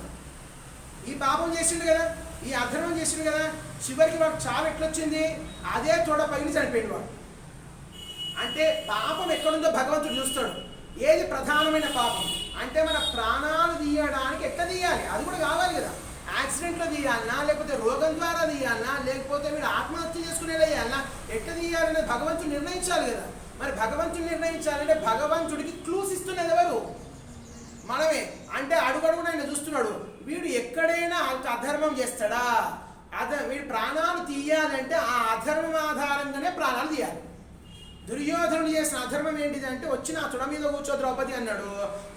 A: ఈ పాపం చేసిండు కదా, ఈ అధర్మం చేసిండు కదా, చివరికి వాడు చాలా ఎట్లొచ్చింది, అదే తొడ పైన చనిపోయింది వాడు. అంటే పాపం ఎక్కడుందో భగవంతుడు చూస్తాడు. ఏది ప్రధానమైన పాపం అంటే మన ప్రాణాలు తీయడానికి ఎట్లా తీయాలి అది కూడా కావాలి కదా. యాక్సిడెంట్లో తీయాలన్నా, లేకపోతే రోగం ద్వారా తీయాలన్నా, లేకపోతే మీరు ఆత్మహత్య చేసుకునేలా చేయాలన్నా, ఎట్లా తీయాలనేది భగవంతుడు నిర్ణయించాలి కదా. మరి భగవంతుడు నిర్ణయించాలంటే భగవంతుడికి క్లూస్ ఇస్తున్నది ఎవరు? మనమే. అంటే అడుగడుగున ఆయన చూస్తున్నాడు, వీడు ఎక్కడైనా అధర్మం చేస్తాడా, వీడు ప్రాణాలు తీయాలంటే ఆ అధర్మం ఆధారంగానే ప్రాణాలు తీయాలి. దుర్యోధనుడు చేసిన అధర్మం ఏంటిది అంటే వచ్చి నా తొడ మీద కూర్చో ద్రౌపది అన్నాడు.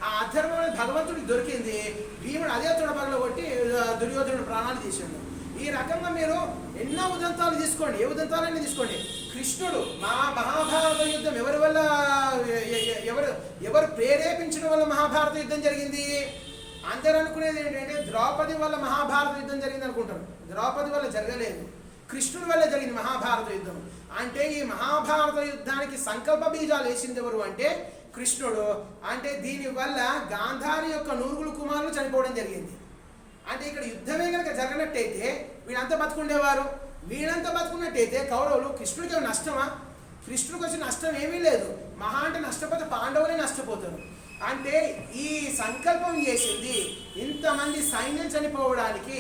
A: ఆ అధర్మం అనేది భగవంతుడికి దొరికింది. భీముడు అదే తొడ పగల కొట్టి దుర్యోధనుడు ప్రాణాలు తీసిండు. ఈ రకంగా మీరు ఎన్నో ఉదంతాలు తీసుకోండి, ఏ ఉదంతాలన్నీ తీసుకోండి. కృష్ణుడు మహాభారత యుద్ధం ఎవరు ప్రేరేపించడం వల్ల మహాభారత యుద్ధం జరిగింది? అందరూ అనుకునేది ఏంటంటే ద్రౌపది వల్ల మహాభారత యుద్ధం జరిగింది అనుకుంటారు. ద్రౌపది వల్ల జరగలేదు, కృష్ణుడి వల్ల జరిగింది మహాభారత యుద్ధం. అంటే ఈ మహాభారత యుద్ధానికి సంకల్ప బీజాలు వేసింది ఎవరు అంటే కృష్ణుడు. అంటే దీనివల్ల గాంధారి యొక్క 9 కుమారులు చనిపోవడం జరిగింది. అంటే ఇక్కడ యుద్ధమే కనుక జరగనట్టయితే వీళ్ళంతా బతుకుండేవారు. వీళ్ళంతా బతుకున్నట్టయితే కౌరవులు, కృష్ణుడికి నష్టమా? కృష్ణుడికి వచ్చి నష్టం ఏమీ లేదు. మహా అంటే నష్టపోతే పాండవులే నష్టపోతారు. అంటే ఈ సంకల్పం చేసింది ఇంతమంది సైన్యం చనిపోవడానికి,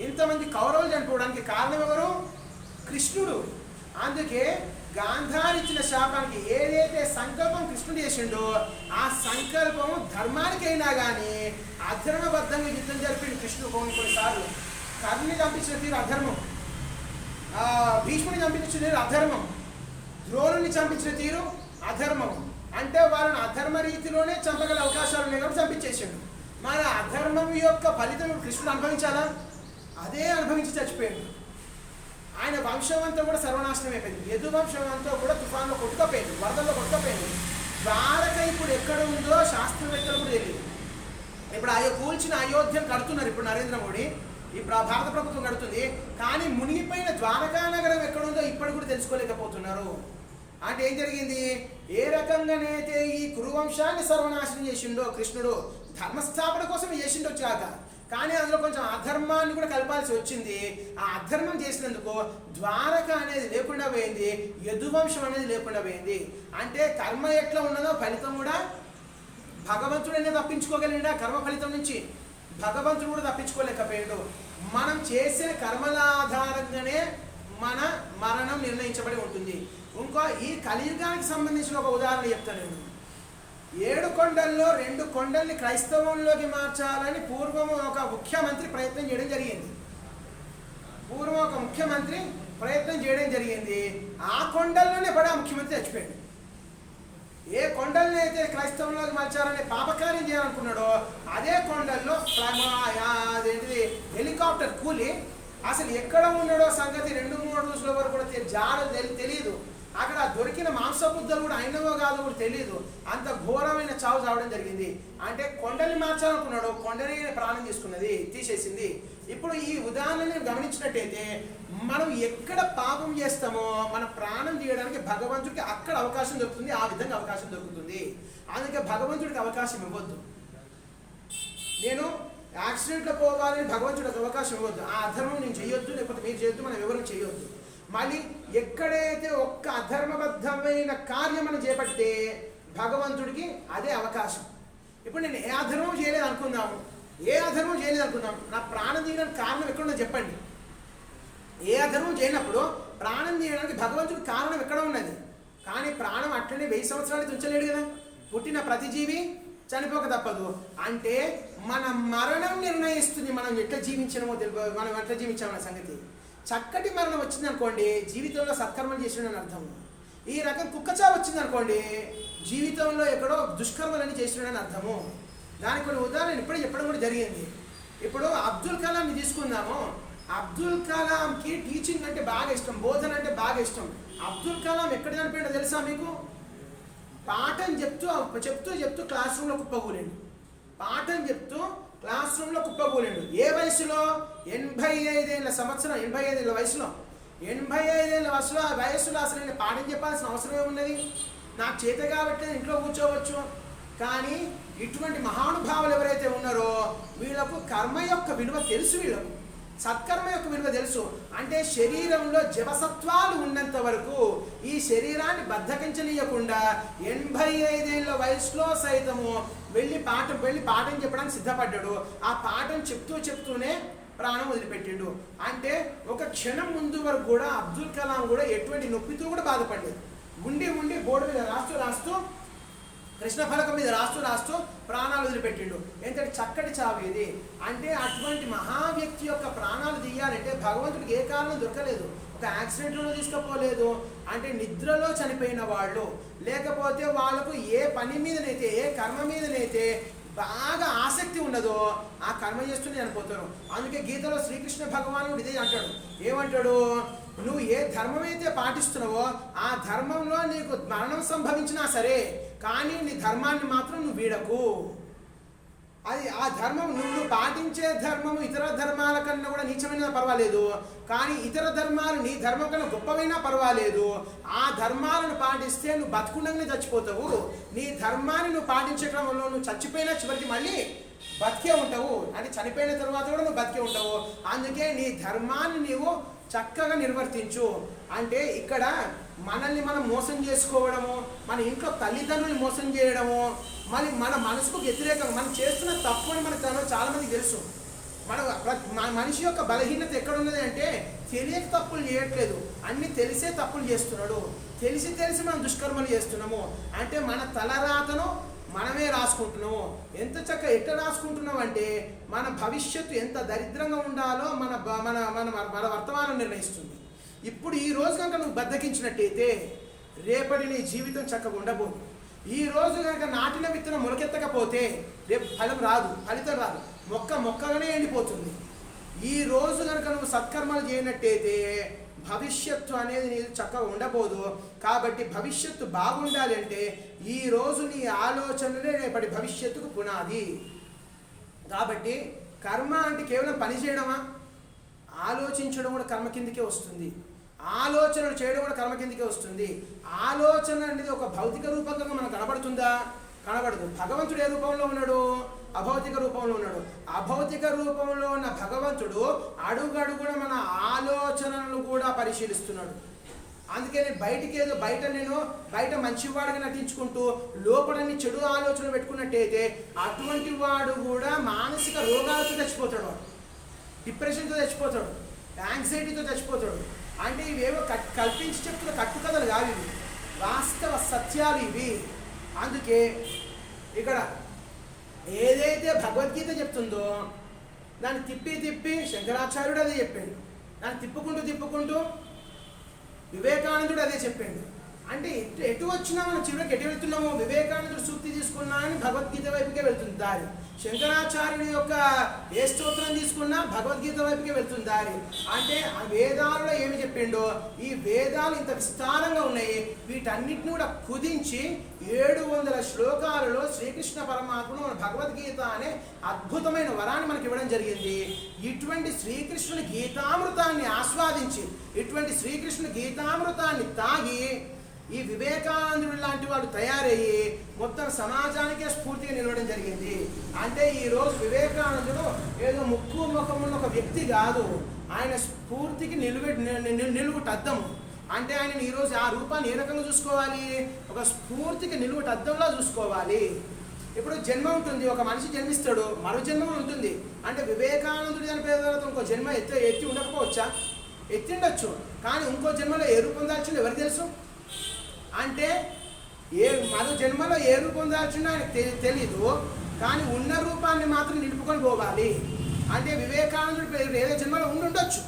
A: ఇంతమంది కౌరవులు చనిపోవడానికి కారణం ఎవరు? కృష్ణుడు. అందుకే గాంధారి ఇచ్చిన శాపానికి ఏదైతే సంకల్పం కృష్ణుడు చేసిండో ఆ సంకల్పం ధర్మానికైనా కానీ అధర్మబద్ధంగా యుద్ధం జరిపింది కృష్ణుడు. కొన్నిసార్లు కర్ణుని చంపించిన తీరు అధర్మం, భీష్ముని చంపించిన తీరు అధర్మం, ద్రోణుని చంపించిన తీరు అధర్మం. అంటే వాళ్ళని అధర్మ రీతిలోనే చంపగల అవకాశాలు ఉన్నాయి కాబట్టి చంపించేసాడు. మరి అధర్మం యొక్క ఫలితం కృష్ణుడు అనుభవించాలా? అదే అనుభవించి చచ్చిపోయాడు. ఆయన వంశం అంతా కూడా సర్వనాశనం అయిపోయింది. యదు వంశం అంతా కూడా తుఫాన్లో కొట్టుకపోయింది, వరదల్లో కొట్టుకపోయింది. ద్వారక ఇప్పుడు ఎక్కడ ఉందో శాస్త్రవేత్తలు కూడా తెలియదు. ఇప్పుడు కూల్చిన అయోధ్యను కడుతున్నారు ఇప్పుడు నరేంద్ర మోడీ, ఇప్పుడు భారత ప్రభుత్వం కడుతుంది. కానీ మునిగిపోయిన ద్వారకా నగరం ఎక్కడుందో ఇప్పటికి కూడా తెలుసుకోలేకపోతున్నారు. అంటే ఏం జరిగింది? ఏ రకంగానైతే ఈ కురువంశాన్ని సర్వనాశనం చేసిండో కృష్ణుడు ధర్మస్థాపన కోసం చేసిండో కాక, కానీ అందులో కొంచెం అధర్మాన్ని కూడా కలపాల్సి వచ్చింది. ఆ అధర్మం చేసినందుకు ద్వారక అనేది లేకుండా పోయింది, యదువంశం అనేది లేకుండా పోయింది. అంటే కర్మ ఎట్లా ఉన్నదో ఫలితం కూడా భగవంతుడనే తప్పించుకోగలిగిన కర్మ ఫలితం నుంచి భగవంతుడు కూడా తప్పించుకోలేకపోయాడు. మనం చేసిన కర్మల ఆధారంగానే మన మరణం నిర్ణయించబడి ఉంటుంది. ఇంకో ఈ కలియుగానికి సంబంధించిన ఒక ఉదాహరణ చెప్తాను నేను. 7 కొండల్లో 2 కొండల్ని క్రైస్తవంలోకి మార్చాలని పూర్వం ఒక ముఖ్యమంత్రి ప్రయత్నం చేయడం జరిగింది. ఆ కొండల్లోనే పడి ఆ ముఖ్యమంత్రి చచ్చిపోయాడు. ఏ కొండల్ని అయితే క్రైస్తవంలోకి మార్చాలని పాపకార్యం చేయాలనుకున్నాడో అదే కొండల్లో అదేంటిది హెలికాప్టర్ కూలి అసలు ఎక్కడ ఉన్నాడో సంగతి 2-3 రోజుల వరకు కూడా తెలియదు. అక్కడ దొరికిన మాంసబుద్ధలు కూడా అయినవో కాదో కూడా తెలియదు. అంత ఘోరమైన చావు చావడం జరిగింది. అంటే కొండని మార్చాలనుకున్నాడు, కొండని ప్రాణం తీసేసింది. ఇప్పుడు ఈ ఉదాహరణని గమనించినట్టయితే మనం ఎక్కడ పాపం చేస్తామో మన ప్రాణం తీయడానికి భగవంతుడికి అక్కడ అవకాశం దొరుకుతుంది, ఆ విధంగా అవకాశం దొరుకుతుంది. అందుకే భగవంతుడికి అవకాశం ఇవ్వద్దు. నేను యాక్సిడెంట్లో పోవాలని భగవంతుడికి అవకాశం ఇవ్వద్దు. ఆ అధర్మం నేను చేయొద్దు, లేకపోతే మీరు చేయొద్దు, మనం ఎవరు చేయొద్దు. మళ్ళీ ఎక్కడైతే ఒక్క అధర్మబద్ధమైన కార్యం మనం చేపడితే భగవంతుడికి అదే అవకాశం. ఇప్పుడు నేను ఏ అధర్మం చేయలేదు అనుకుందాం, నా ప్రాణం తీయడానికి కారణం ఎక్కడుందో చెప్పండి. ఏ అధర్మం చేయనప్పుడు ప్రాణం తీయడానికి భగవంతుడికి కారణం ఎక్కడ ఉన్నది? కానీ ప్రాణం అట్లనే 1000 సంవత్సరాలు ఉంచలేడు కదా. పుట్టిన ప్రతి జీవి చనిపోక తప్పదు. అంటే మన మరణం నిర్ణయిస్తుంది మనం ఎట్లా జీవించడమో తెలియదు, మనం ఎట్లా జీవించామన్న సంగతి. చక్కటి మరణం వచ్చింది అనుకోండి, జీవితంలో సత్కర్మలు చేసినని అర్థం. ఈ రకం కుక్కచావు వచ్చింది అనుకోండి, జీవితంలో ఎక్కడో దుష్కర్మలని చేసినాడని అర్థము. దానికి కొన్ని ఉదాహరణ ఇప్పుడే చెప్పడం కూడా జరిగింది. ఇప్పుడు అబ్దుల్ కలాంని తీసుకుందాము. అబ్దుల్ కలాంకి టీచింగ్ అంటే బాగా ఇష్టం, బోధన అంటే బాగా ఇష్టం. అబ్దుల్ కలాం ఎక్కడ చనిపోయాడో తెలుసా మీకు? పాఠం చెప్తూ చెప్తూ చెప్తూ క్లాస్ రూమ్లో కుప్పకూలేండు. పాఠం చెప్తూ క్లాస్ రూమ్లో కుప్పకూలేండు. ఏ వయసులో? 85 సంవత్సరం, 85 వయసులో. 85 వయసులో అసలు నేను పాఠం చెప్పాల్సిన అవసరం ఏమున్నది? నాకు చేత కాబట్టి ఇంట్లో కూర్చోవచ్చు. కానీ ఇటువంటి మహానుభావులు ఎవరైతే ఉన్నారో వీళ్ళకు కర్మ యొక్క విలువ తెలుసు, వీళ్ళకు సత్కర్మ యొక్క విలువ తెలుసు. అంటే శరీరంలో జవసత్వాలు ఉన్నంత వరకు ఈ శరీరాన్ని బద్ధకించనీయకుండా 85 వయసులో సైతము వెళ్ళి పాఠం చెప్పడానికి సిద్ధపడ్డాడు. ఆ పాఠం చెప్తూనే ప్రాణం వదిలిపెట్టిండు. అంటే ఒక క్షణం ముందు వరకు కూడా అబ్దుల్ కలాం కూడా ఎటువంటి నొప్పితో కూడా బాధపడలేదు. ఉండి బోర్డు మీద రాస్తూ కృష్ణ ఫలకం మీద రాస్తూ ప్రాణాలు వదిలిపెట్టిండు. ఏంటంటే చక్కటి చావు ఇది. అంటే అటువంటి మహా వ్యక్తి యొక్క ప్రాణాలు తీయాలంటే భగవంతుడికి ఏ కారణం దొరకలేదు. ఒక యాక్సిడెంట్లో తీసుకుపోలేదు. అంటే నిద్రలో చనిపోయిన వాళ్ళు, లేకపోతే వాళ్ళకు ఏ పని మీదనైతే ఏ కర్మ మీదనైతే బాగా ఆసక్తి ఉన్నదో ఆ కర్మ చేస్తూనే చనిపోతారు. అందుకే గీతలో శ్రీకృష్ణ భగవానుడు ఇదే అంటాడు. ఏమంటాడు? నువ్వు ఏ ధర్మం అయితే పాటిస్తున్నావో ఆ ధర్మంలో నీకు మరణం సంభవించినా సరే, కానీ నీ ధర్మాన్ని మాత్రం నువ్వు వీడకు. అది ఆ ధర్మం నువ్వు పాటించే ధర్మము ఇతర ధర్మాల కన్నా కూడా నీచమైనా పర్వాలేదు, కానీ ఇతర ధర్మాలు నీ ధర్మం కన్నా గొప్పవైనా పర్వాలేదు. ఆ ధర్మాలను పాటిస్తే నువ్వు బతుకుండగానే చచ్చిపోతావు. నీ ధర్మాన్ని నువ్వు పాటించే క్రమంలో నువ్వు చచ్చిపోయినా చివరికి మళ్ళీ బతికే ఉంటావు. అంటే చనిపోయిన తర్వాత కూడా నువ్వు బతికే ఉంటావు. అందుకే నీ ధర్మాన్ని నీవు చక్కగా నిర్వర్తించు. అంటే ఇక్కడ మనల్ని మనం మోసం చేసుకోవడము, మన ఇంట్లో తల్లిదండ్రులు మోసం చేయడము, మళ్ళీ మన మనసుకు వ్యతిరేకంగా మనం చేస్తున్న తప్పు అని మనకు చాలా మందికి తెలుసు. మన మనిషి యొక్క బలహీనత ఎక్కడ ఉన్నది అంటే తెలియక తప్పులు చేయట్లేదు, అన్ని తెలిసే తప్పులు చేస్తున్నాడు. తెలిసి మనం దుష్కర్మలు చేస్తున్నాము. అంటే మన తలరాతను మనమే రాసుకుంటున్నాము. ఎట్లా రాసుకుంటున్నాం అంటే మన భవిష్యత్తు ఎంత దరిద్రంగా ఉండాలో మన మన మన వర్తమానం నిర్ణయిస్తుంది. ఇప్పుడు ఈ రోజు కనుక నువ్వు బద్దకించినట్టయితే రేపటి నీ జీవితం చక్కగా ఉండబోదు. ఈ రోజు కనుక నాటిన విత్తనం మొలకెత్తకపోతే రేపు ఫలితం రాదు. మొక్కగానే ఎండిపోతుంది. ఈ రోజు కనుక నువ్వు సత్కర్మలు చేయనట్టయితే భవిష్యత్తు అనేది నీకు చక్కగా ఉండబోదు. కాబట్టి భవిష్యత్తు బాగుండాలి అంటే ఈ రోజు నీ ఆలోచనలే రేపటి భవిష్యత్తుకు పునాది. కాబట్టి కర్మ అంటే కేవలం పని చేయడమా? ఆలోచించడం కూడా కర్మ కిందకే వస్తుంది. ఆలోచనలు చేయడం కూడా కర్మ కిందకే వస్తుంది. ఆలోచన అనేది ఒక భౌతిక రూపంగా మనకు కనబడుతుందా? కనబడదు. భగవంతుడు ఏ రూపంలో ఉన్నాడు? అభౌతిక రూపంలో ఉన్నాడు. అభౌతిక రూపంలో ఉన్న భగవంతుడు అడుగడుగున మన ఆలోచనలను కూడా పరిశీలిస్తున్నాడు. అందుకే నేను బయట మంచివాడిగా నటించుకుంటూ లోపలన్నీ చెడు ఆలోచనలు పెట్టుకున్నట్టయితే అటువంటి వాడు కూడా మానసిక రోగాలతో చచ్చిపోతాడు. డిప్రెషన్తో చచ్చిపోతాడు, యాంగ్జైటీతో చచ్చిపోతాడు. అంటే ఇవేవో కల్పించి చెప్తున్న కట్టుకథలు కావు, ఇవి వాస్తవ సత్యాలు ఇవి. అందుకే ఇక్కడ ఏదైతే భగవద్గీత చెప్తుందో దాన్ని తిప్పి శంకరాచార్యుడు అదే చెప్పాడు. దాన్ని తిప్పుకుంటూ వివేకానందుడు అదే చెప్పాడు. అంటే ఎటు వచ్చినా మనం చివరికి ఎటు వెళ్తున్నామో వివేకానందుడు సూక్తి తీసుకున్నా అని భగవద్గీత వైపుకే వెళ్తుంది దారి. శంకరాచార్యుడి యొక్క ఏ స్తోత్రం తీసుకున్నా భగవద్గీత వైపుకే వెళ్తుంది దారి. అంటే ఆ వేదాలలో ఏమి చెప్పిండో ఈ వేదాలు ఇంత విస్తారంగా ఉన్నాయి. వీటన్నిటిని కూడా కుదించి 700 శ్లోకాలలో శ్రీకృష్ణ పరమాత్ముడు మన భగవద్గీత అనే అద్భుతమైన వరాన్ని మనకి ఇవ్వడం జరిగింది. ఇటువంటి శ్రీకృష్ణుని గీతామృతాన్ని ఆస్వాదించి ఇటువంటి శ్రీకృష్ణుని గీతామృతాన్ని తాగి ఈ వివేకానందుడు లాంటి వాడు తయారయ్యి మొత్తం సమాజానికే స్ఫూర్తిగా నిలవడం జరిగింది. అంటే ఈరోజు వివేకానందుడు ఏదో ముక్కు ముఖమున్న ఒక వ్యక్తి కాదు, ఆయన స్ఫూర్తికి నిలువుటద్దము. అంటే ఆయన ఈరోజు ఆ రూపాన్ని ఏ రకంగా చూసుకోవాలి? ఒక స్ఫూర్తికి నిలువుటద్దంలో చూసుకోవాలి. ఇప్పుడు జన్మ ఉంటుంది, ఒక మనిషి జన్మిస్తాడు, మరో జన్మ ఉంటుంది. అంటే వివేకానందుడు చనిపోయిన తర్వాత ఇంకో జన్మ ఎత్తి ఉండకపోవచ్చా? ఎత్తిండొచ్చు, కానీ ఇంకో జన్మలో ఏ రూపం దాల్చిందో ఎవరికి తెలుసు? అంటే మరో జన్మలో ఏ రూపం దాల్చిందో ఆయనకు తెలీదు, కానీ ఉన్న రూపాన్ని మాత్రం నిలుపుకొని పోవాలి. అంటే వివేకానందుడు ఏదో జన్మలో ఉండొచ్చు,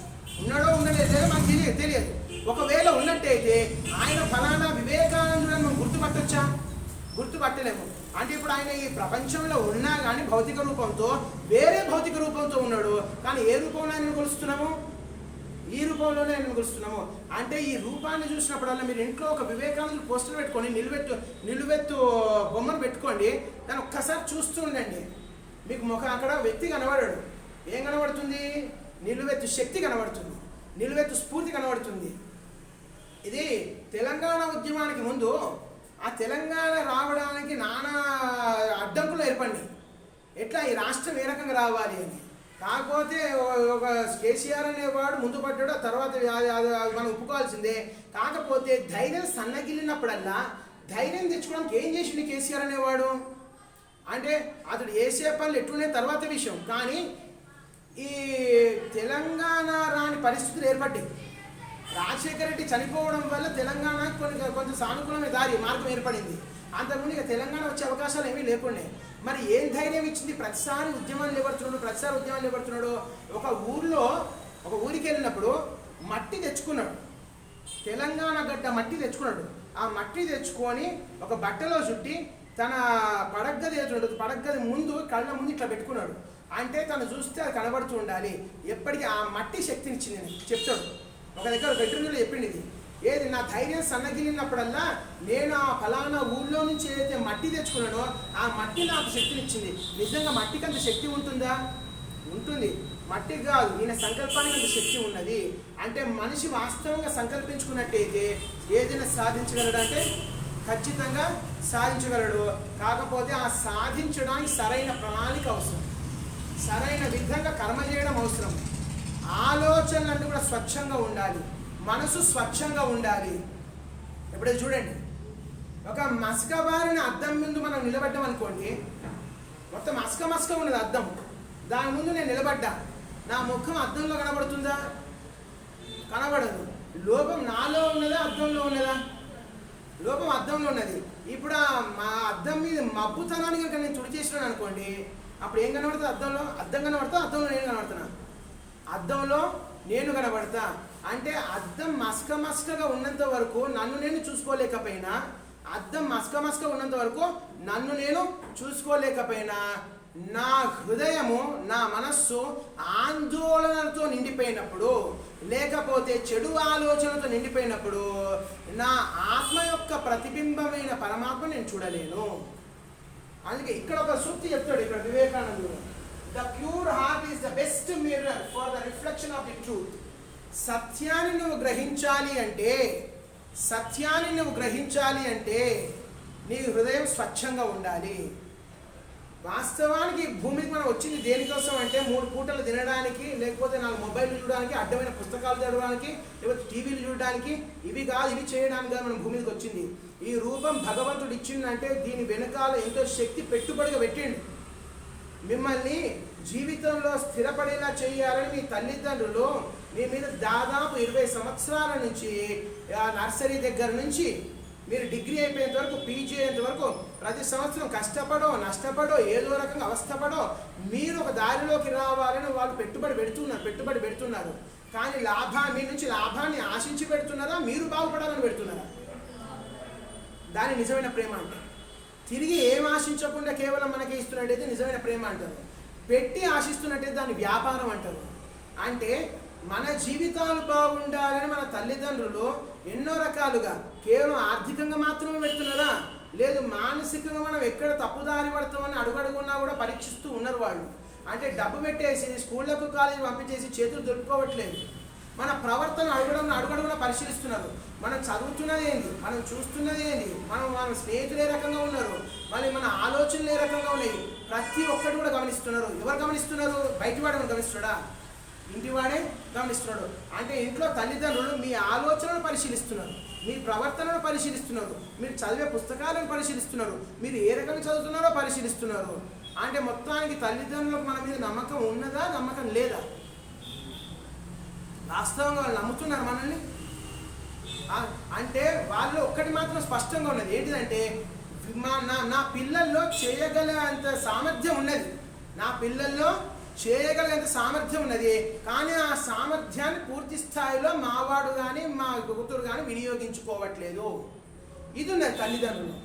A: ఉన్నాడో ఉండలేదో మనకు తెలియదు. ఒకవేళ ఉన్నట్టయితే ఆయన ఫలానా వివేకానందుడు మనం గుర్తుపట్టొచ్చా? గుర్తుపట్టలేము. అంటే ఇప్పుడు ఆయన ఈ ప్రపంచంలో ఉన్నా కానీ భౌతిక రూపంతో, వేరే భౌతిక రూపంతో ఉన్నాడు, కానీ ఏ రూపంలో ఆయన కొలుస్తున్నాము? ఈ రూపంలోనే ఆయన కొలుస్తున్నాము. అంటే ఈ రూపాన్ని చూసినప్పుడల్లా మీరు ఇంట్లో ఒక వివేకానందుడు పోస్టర్ పెట్టుకొని నిలువెత్తు బొమ్మను పెట్టుకోండి, దాన్ని ఒక్కసారి చూస్తూ ఉండండి. మీకు ముఖం అక్కడ వ్యక్తి కనబడాడు. ఏం కనబడుతుంది? నిలువెత్తు శక్తి కనబడుతుంది, నిలువెత్తు స్ఫూర్తి కనబడుతుంది. ఇది తెలంగాణ ఉద్యమానికి ముందు ఆ తెలంగాణ రావడానికి నానా అడ్డంకులు ఏర్పడినాయి. ఎట్లా ఈ రాష్ట్రం ఏ రకంగా రావాలి అని. కాకపోతే ఒక కేసీఆర్ అనేవాడు ముందు పడ్డాడు, తర్వాత మనం ఒప్పుకోవాల్సిందే. కాకపోతే ధైర్యం సన్నగిల్లినప్పుడల్లా ధైర్యం తెచ్చుకోవడానికి ఏం చేసిండు కేసీఆర్ అనేవాడు? అంటే అతడు వేసే పనులు ఎట్లునే తర్వాత విషయం, కానీ ఈ తెలంగాణ రాని పరిస్థితులు ఏర్పడ్డాయి. రాజశేఖర రెడ్డి చనిపోవడం వల్ల తెలంగాణ కొంచెం సానుకూలమైన మార్గం ఏర్పడింది. అంతకుముందు ఇక తెలంగాణ వచ్చే అవకాశాలు ఏమీ లేకుండే. మరి ఏం ధైర్యం ఇచ్చింది? ప్రతిసారి ఉద్యమాలు నిలబడుతున్నాడు. ఒక ఊరికి వెళ్ళినప్పుడు మట్టి తెచ్చుకున్నాడు, తెలంగాణ గడ్డ మట్టి తెచ్చుకున్నాడు. ఆ మట్టి తెచ్చుకొని ఒక బట్టలో చుట్టి తన పడగ్గది ముందు కళ్ళ ముందు ఇట్లా పెట్టుకున్నాడు. అంటే తను చూస్తే అది కనబడుతూ ఉండాలి. ఎప్పటికీ ఆ మట్టి శక్తినిచ్చింది అని చెప్తాడు. ఒక దగ్గర వెటర్నరీలో చెప్పింది ఇది. ఏది నా ధైర్యం సన్నగిలినప్పుడల్లా నేను ఆ ఫలానా ఊళ్ళో నుంచి ఏదైతే మట్టి తెచ్చుకున్నానో ఆ మట్టి నాకు శక్తినిచ్చింది. నిజంగా మట్టికి అంత శక్తి ఉంటుందా? ఉంటుంది. మట్టికి కాదు, ఈయన సంకల్పానికి అంత శక్తి ఉన్నది. అంటే మనిషి వాస్తవంగా సంకల్పించుకున్నట్టయితే ఏదైనా సాధించగలడు, అంటే ఖచ్చితంగా సాధించగలడు. కాకపోతే ఆ సాధించడానికి సరైన ప్రణాళిక అవసరం, సరైన విధంగా కర్మ చేయడం అవసరం. ఆలోచనలన్నీ కూడా స్వచ్ఛంగా ఉండాలి, మనసు స్వచ్ఛంగా ఉండాలి. ఎప్పుడైతే చూడండి, ఒక మసకబారిన అద్దం ముందు మనం నిలబడ్డాం అనుకోండి, మొత్తం మసక ఉన్నది అద్దం, దాని ముందు నేను నిలబడ్డా, నా ముఖం అద్దంలో కనబడుతుందా? కనబడదు. లోపం నాలో ఉన్నదా అద్దంలో ఉన్నదా? లోపం అద్దంలో ఉన్నది. ఇప్పుడు మా అద్దం మీద మబ్బుతనాన్ని కనుక నేను తుడిచేసినాను అనుకోండి, అప్పుడు ఏం కనబడుతుంది? అద్దం కనబడతా, అద్దంలో నేను కనబడుతున్నా, అద్దంలో నేను కనబడతా. అంటే అద్దం మసకగా ఉన్నంత వరకు నన్ను నేను చూసుకోలేకపోయినా, అద్దం మసక ఉన్నంత వరకు నన్ను నేను చూసుకోలేకపోయినా, నా హృదయము, నా మనస్సు ఆందోళనలతో నిండిపోయినప్పుడు, లేకపోతే చెడు ఆలోచనలతో నిండిపోయినప్పుడు నా ఆత్మ యొక్క ప్రతిబింబమైన పరమాత్మ నేను చూడలేను. అందుకే ఇక్కడ ఒక సూక్తి చెప్తాడు ఇక్కడ వివేకానందుడు. The pure heart is the best mirror for the reflection of the truth. సత్యాన్ని నువ్వు గ్రహించాలి అంటే నీ హృదయం స్వచ్ఛంగా ఉండాలి. వాస్తవానికి భూమికి మనం వచ్చింది దేనికోసం అంటే 3 పూటలు తినడానికి, లేకపోతే 4 మొబైల్ చూడడానికి, అడ్డమైన పుస్తకాలు చదవడానికి, లేకపోతే టీవీలు చూడడానికి, ఇవి చేయడానికి కాదు మనం భూమికి వచ్చింది. ఈ రూపం భగవంతుడు ఇచ్చిందంటే దీని వెనకాల ఎంతో శక్తి పెట్టుబడిగా పెట్టిండు. మిమ్మల్ని జీవితంలో స్థిరపడేలా చేయాలని మీ తల్లిదండ్రులు మీ మీద దాదాపు 20 సంవత్సరాల నుంచి, నర్సరీ దగ్గర నుంచి మీరు డిగ్రీ అయిపోయేంత వరకు, పీజీ అయ్యేంత వరకు ప్రతి సంవత్సరం కష్టపడో నష్టపడో ఏదో రకంగా అవస్థపడో మీరు ఒక దారిలోకి రావాలని వాళ్ళు పెట్టుబడి పెడుతున్నారు. కానీ మీ నుంచి లాభాన్ని ఆశించి పెడుతున్నారా, మీరు బాగుపడాలని పెడుతున్నారా? దాని నిజమైన ప్రేమ అంటే తిరిగి ఏం ఆశించకుండా కేవలం మనకి ఇస్తున్నట్టయితే నిజమైన ప్రేమ అంటారు. పెట్టి ఆశిస్తున్నట్టయితే దాన్ని వ్యాపారం అంటారు. అంటే మన జీవితాలు బాగుండాలని మన తల్లిదండ్రులు ఎన్నో రకాలుగా కేవలం ఆర్థికంగా మాత్రమే పెడుతున్నారా? లేదు, మానసికంగా మనం ఎక్కడ తప్పుదారి పడతామని అడుగడుగున్నా కూడా పరీక్షిస్తూ ఉన్నారు వాళ్ళు. అంటే డబ్బు పెట్టేసి స్కూళ్ళకు కాలేజీ పంపించేసి చేతులు దొరుకుకోవట్లేదు. మన ప్రవర్తన అడుగడుగునా పరిశీలిస్తున్నారు. మనం చదువుతున్నది ఏంటి, మనం చూస్తున్నది ఏంటి, మన స్నేహితులు ఏ రకంగా ఉన్నారు, మళ్ళీ మన ఆలోచనలు ఏ రకంగా ఉన్నాయి, ప్రతి ఒక్కటి కూడా గమనిస్తున్నారు. ఎవరు గమనిస్తున్నారు? బయటివాడు గమనిస్తున్నాడా? ఇంటివాడే గమనిస్తున్నాడు. అంటే ఇంట్లో తల్లిదండ్రులు మీ ఆలోచనలు పరిశీలిస్తున్నారు, మీ ప్రవర్తనను పరిశీలిస్తున్నారు, మీరు చదివే పుస్తకాలను పరిశీలిస్తున్నారు, మీరు ఏ రకంగా చదువుతున్నారో పరిశీలిస్తున్నారు. అంటే మొత్తానికి తల్లిదండ్రులకు మన మీద నమ్మకం ఉన్నదా, నమ్మకం లేదా? వాస్తవంగా వాళ్ళు నమ్ముతున్నారు మనల్ని అంటే వాళ్ళు ఒక్కటి మాత్రం స్పష్టంగా ఉన్నది ఏంటిదంటే, నా పిల్లల్లో చేయగల అంత సామర్థ్యం ఉన్నది, నా పిల్లల్లో చేయగలిగేంత సామర్థ్యం ఉన్నది. కానీ ఆ సామర్థ్యాన్ని పూర్తి స్థాయిలో మావాడు కానీ మా కూతురు కానీ వినియోగించుకోవట్లేదు. ఇది ఉన్నది తల్లిదండ్రులు.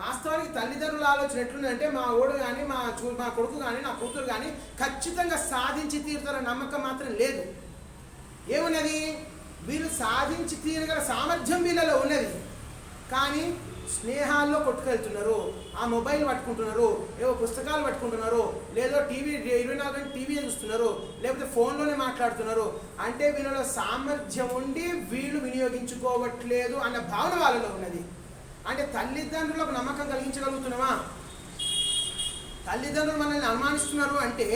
A: వాస్తవానికి తల్లిదండ్రుల ఆలోచన ఎట్లుందంటే మా ఓడు కానీ మా కొడుకు కానీ నా కూతురు కానీ ఖచ్చితంగా సాధించి తీరుతారన్న నమ్మకం మాత్రం లేదు. ఏమున్నది? వీళ్ళు సాధించి తీరగల సామర్థ్యం వీళ్ళలో ఉన్నది. కానీ స్నేహాల్లో కొట్టుకెళ్తున్నారు, ఆ మొబైల్ పట్టుకుంటున్నారు, ఏవో పుస్తకాలు పట్టుకుంటున్నారు, లేదో టీవీ 24 గంటలు టీవీ చూస్తున్నారు, లేకపోతే ఫోన్లోనే మాట్లాడుతున్నారు. అంటే వీళ్ళలో సామర్థ్యం ఉండి వీళ్ళు వినియోగించుకోవట్లేదు అన్న భావన వాళ్ళలో ఉన్నది. అంటే తల్లిదండ్రులకు నమ్మకం కలిగించగలుగుతున్నామా? తల్లిదండ్రులు మనల్ని అనుమానిస్తున్నారు అంటే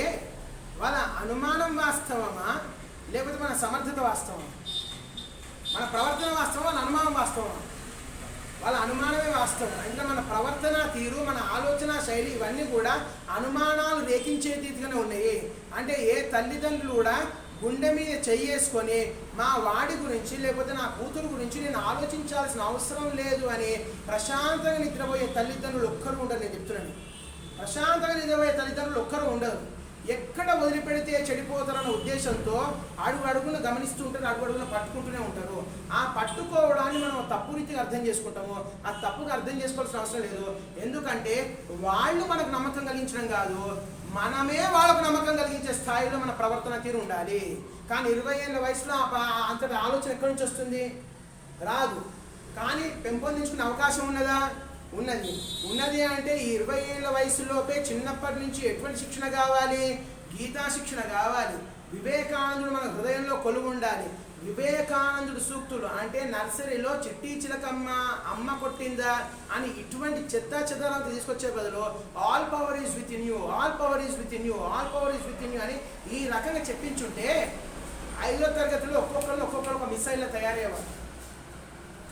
A: వాళ్ళ అనుమానం వాస్తవమా, లేకపోతే మన సమర్థత వాస్తవమా? మన ప్రవర్తన వాస్తవం, వాళ్ళ అనుమానం వాస్తవమా? వాళ్ళ అనుమానమే వాస్తవం. అంటే మన ప్రవర్తన తీరు, మన ఆలోచన శైలి ఇవన్నీ కూడా అనుమానాలు రేకించే రీతిగానే ఉన్నాయి. అంటే ఏ తల్లిదండ్రులు కూడా గుండె మీద చెయ్యేసుకొని మా వాడి గురించి లేకపోతే నా కూతురు గురించి నేను ఆలోచించాల్సిన అవసరం లేదు అని ప్రశాంతంగా నిద్రపోయే తల్లిదండ్రులు ఒక్కరు ఉండరు. నేను చెప్తున్నాను, ప్రశాంతంగా నిద్రపోయే తల్లిదండ్రులు ఒక్కరు ఉండరు. ఎక్కడ వదిలిపెడితే చెడిపోతారన్న ఉద్దేశంతో అడుగు అడుగున గమనిస్తూ ఉంటారు, అడుగు అడుగున పట్టుకుంటూనే ఉంటారు. ఆ పట్టుకోవడాన్ని మనం తప్పు రీతిగా అర్థం చేసుకుంటాము. ఆ తప్పుగా అర్థం చేసుకోవాల్సిన అవసరం లేదు. ఎందుకంటే వాళ్ళు మనకు నమ్మకం కలిగించడం కాదు, మనమే వాళ్ళకు నమ్మకం కలిగించే స్థాయిలో మన ప్రవర్తన తీరు ఉండాలి. కానీ 20 ఏళ్ళ వయసులో అంతటి ఆలోచన ఎక్కడి నుంచి వస్తుంది? రాదు. కానీ పెంపొందించుకునే అవకాశం ఉన్నదా? ఉన్నది. అంటే ఈ 20 ఏళ్ళ వయసులోపే చిన్నప్పటి నుంచి ఎటువంటి శిక్షణ కావాలి? గీతా శిక్షణ కావాలి. వివేకానందుడు మన హృదయంలో కొలువు ఉండాలి. వివేకానందుడు సూక్తులు అంటే నర్సరీలో చిట్టి చిలకమ్మ అమ్మ కొట్టిందా అని ఇటువంటి చెత్త తీసుకొచ్చే బదులు all power is with in you, all power is with in you, all power is with in you అని ఈ రకంగా చెప్పించుంటే 5వ తరగతిలో ఒక్కొక్కరు ఒక మిసైల్లో తయారయ్యేవారు.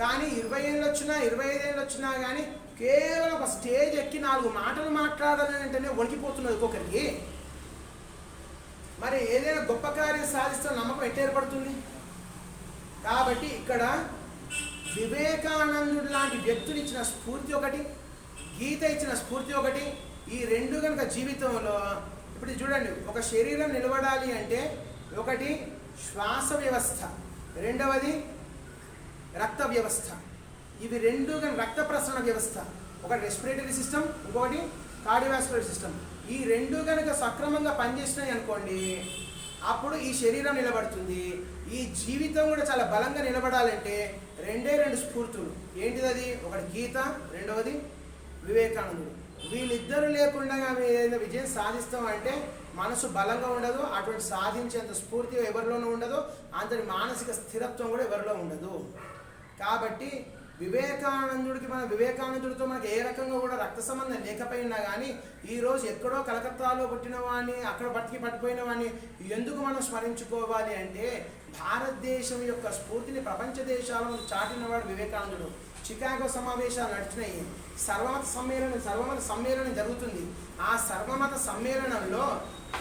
A: కానీ 20 ఏళ్ళు వచ్చినా 25 ఏళ్ళు వచ్చినా కానీ కేవలం ఒక స్టేజ్ ఎక్కి 4 మాటలు మాట్లాడాలని అంటేనే వణికిపోతున్నది ఒక్కొక్కరికి. మరి ఏదైనా గొప్ప కార్యం సాధిస్తున్న నమ్మకం ఎట్లా ఏర్పడుతుంది? కాబట్టి ఇక్కడ వివేకానందుడు లాంటి వ్యక్తులు ఇచ్చిన స్ఫూర్తి ఒకటి, గీత ఇచ్చిన స్ఫూర్తి ఒకటి. ఈ రెండు కనుక జీవితంలో ఇప్పుడు చూడండి, ఒక శరీరం నిలబడాలి అంటే ఒకటి శ్వాస వ్యవస్థ, రెండవది రక్త వ్యవస్థ. ఇవి రెండు కనుక రక్త ప్రసరణ వ్యవస్థ, ఒకటి రెస్పిరేటరీ సిస్టమ్, ఇంకొకటి కార్డియోవాస్కులర్ సిస్టమ్. ఈ రెండు కనుక సక్రమంగా పనిచేసినాయి అనుకోండి, అప్పుడు ఈ శరీరం నిలబడుతుంది. ఈ జీవితం కూడా చాలా బలంగా నిలబడాలంటే రెండు స్ఫూర్తులు. ఏంటిది అది? ఒకటి గీత, రెండవది వివేకానందుడు. వీళ్ళిద్దరు లేకుండా ఏదైనా విజయం సాధిస్తామంటే మనసు బలంగా ఉండదు, అటువంటి సాధించేంత స్ఫూర్తి ఎవరిలోనూ ఉండదు, అంతటి మానసిక స్థిరత్వం కూడా ఎవరిలో ఉండదు. కాబట్టి వివేకానందుడితో మనకి ఏ రకంగా కూడా రక్త సంబంధం లేకపోయినా కానీ ఈరోజు ఎక్కడో కలకత్తాలో పుట్టిన వాడిని, అక్కడ పట్టిపోయిన వాడిని ఎందుకు మనం స్మరించుకోవాలి అంటే భారతదేశం యొక్క స్ఫూర్తిని ప్రపంచ దేశాలను చాటినవాడు వివేకానందుడు. చికాగో సమావేశాలు నడిచినాయి, సర్వమత సమ్మేళనం జరుగుతుంది. ఆ సర్వమత సమ్మేళనంలో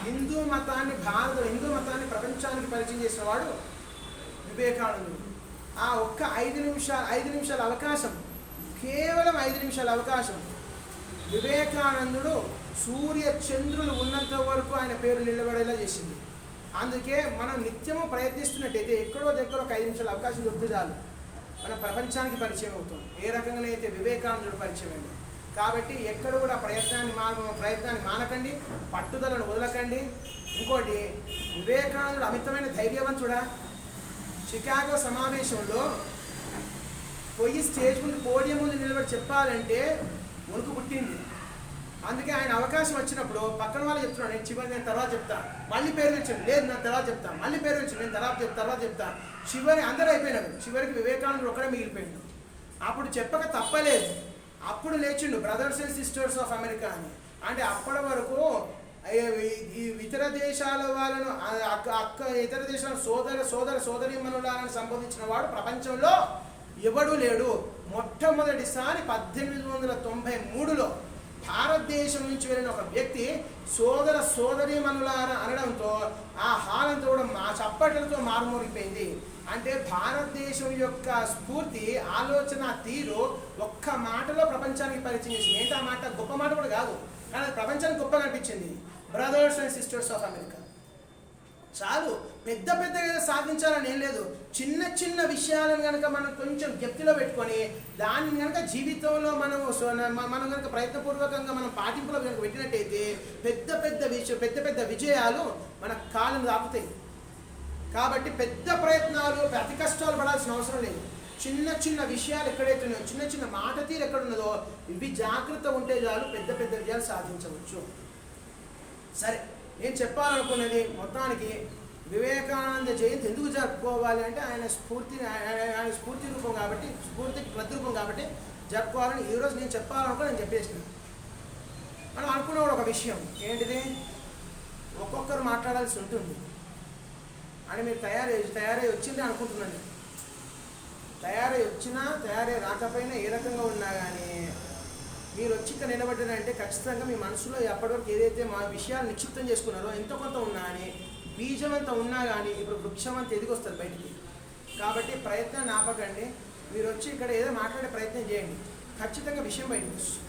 A: హిందూ మతాన్ని ప్రపంచానికి పరిచయం చేసిన వాడు వివేకానందుడు. ఆ ఒక్క 5 నిమిషాల అవకాశం, కేవలం 5 నిమిషాల అవకాశం, వివేకానందుడు సూర్య చంద్రులు ఉన్నంత వరకు ఆయన పేరు నిలబడేలా చేసింది. అందుకే మనం నిత్యము ప్రయత్నిస్తున్నట్టయితే ఎక్కడో దగ్గర ఒక 5 నిమిషాల అవకాశం దొరికితే చాలు మనం ప్రపంచానికి పరిచయం అవుతాం. ఏ రకంగా అయితే వివేకానందుడు పరిచయం అయింది. కాబట్టి ఎక్కడ కూడా ప్రయత్నాన్ని మానకండి, పట్టుదలను వదలకండి. ఇంకోటి, వివేకానందుడు అమితమైన ధైర్యవంతుడా. చికాగో సమావేశంలో పోయి స్టేజ్ ముందు పోడియం ముందు నిలబడి చెప్పాలంటే వణుకు పుట్టింది. అందుకే ఆయన అవకాశం వచ్చినప్పుడు పక్కన వాళ్ళు చెప్తున్నాడు, నేను తర్వాత చెప్తా, మళ్ళీ పేరు తెచ్చాడు, లేదు నేను తర్వాత చెప్తా, మళ్ళీ పేరు తెచ్చాడు, నేను తర్వాత చెప్తా. చివరి అందరూ అయిపోయినాడు, చివరికి వివేకానందుడు ఒక్కడే మిగిలిపోయాడు. అప్పుడు చెప్పక తప్పలేదు, అప్పుడు లేచిండు brothers and sisters of America అని. అంటే అప్పటి వరకు ఈ ఇతర దేశాల వాళ్ళను ఇతర దేశాల సోదరీమణులను సంబోధించిన వాడు ప్రపంచంలో ఎవడూ లేడు. మొట్టమొదటిసారి 1893లో భారతదేశం నుంచి వెళ్ళిన ఒక వ్యక్తి సోదరీమణులారా అనడంతో ఆ హాల్ అంతా కూడా చప్పట్లతో మారుమోగిపోయింది. అంటే భారతదేశం యొక్క స్ఫూర్తి, ఆలోచన తీరు ఒక్క మాటలో ప్రపంచానికి పరిచయం చేసింది. ఏంటి ఆ మాట? గొప్ప మాట కూడా కాదు, కానీ ప్రపంచానికి గొప్పగా అనిపించింది. Brothers and sisters of America. చాలు. పెద్ద పెద్దగా సాధించాలని ఏం లేదు. చిన్న చిన్న విషయాలను కనుక మనం కొంచెం జ్ఞప్తిలో పెట్టుకొని దాన్ని కనుక జీవితంలో మనం కనుక ప్రయత్నపూర్వకంగా మనం పాటింపులో కనుక పెట్టినట్టయితే పెద్ద పెద్ద విజయాలు మన కాలం దాపుతాయి. కాబట్టి పెద్ద ప్రయత్నాలు అతి కష్టాలు పడాల్సిన అవసరం లేదు. చిన్న చిన్న విషయాలు ఎక్కడైతే ఉన్నాయో, చిన్న చిన్న మాట తీరు ఎక్కడ ఉన్నదో ఇవి జాగ్రత్త ఉంటే చాలు పెద్ద పెద్ద విజయాలు సాధించవచ్చు. సరే, నేను చెప్పాలనుకున్నది మొత్తానికి వివేకానంద జయంతి ఎందుకు జరుపుకోవాలి అంటే ఆయన స్ఫూర్తి రూపం కాబట్టి, స్ఫూర్తికి ప్రతిరూపం కాబట్టి జరుపుకోవాలని ఈరోజు నేను చెప్పాలనుకో నేను చెప్పేసిన. మనం అనుకున్న ఒక విషయం ఏంటిది, ఒక్కొక్కరు మాట్లాడాల్సి ఉంటుంది అని మీరు తయారై వచ్చింది అనుకుంటున్నాను. తయారై రాకపోయినా ఏ రకంగా ఉన్నా కానీ మీరు వచ్చి ఇక్కడ నిలబడ్డారంటే ఖచ్చితంగా మీ మనసులో ఎప్పటివరకు ఏదైతే మా విషయాలు నిక్షిప్తం చేసుకున్నారో ఎంతో కొంత ఉన్నా అని, బీజం అంతా ఉన్నా కానీ ఇప్పుడు వృక్షం అంతా ఎదిగొస్తుంది బయటికి. కాబట్టి ప్రయత్నాన్ని ఆపకండి. మీరు వచ్చి ఇక్కడ ఏదో మాట్లాడే ప్రయత్నం చేయండి, ఖచ్చితంగా విషయం బయటకు వస్తుంది.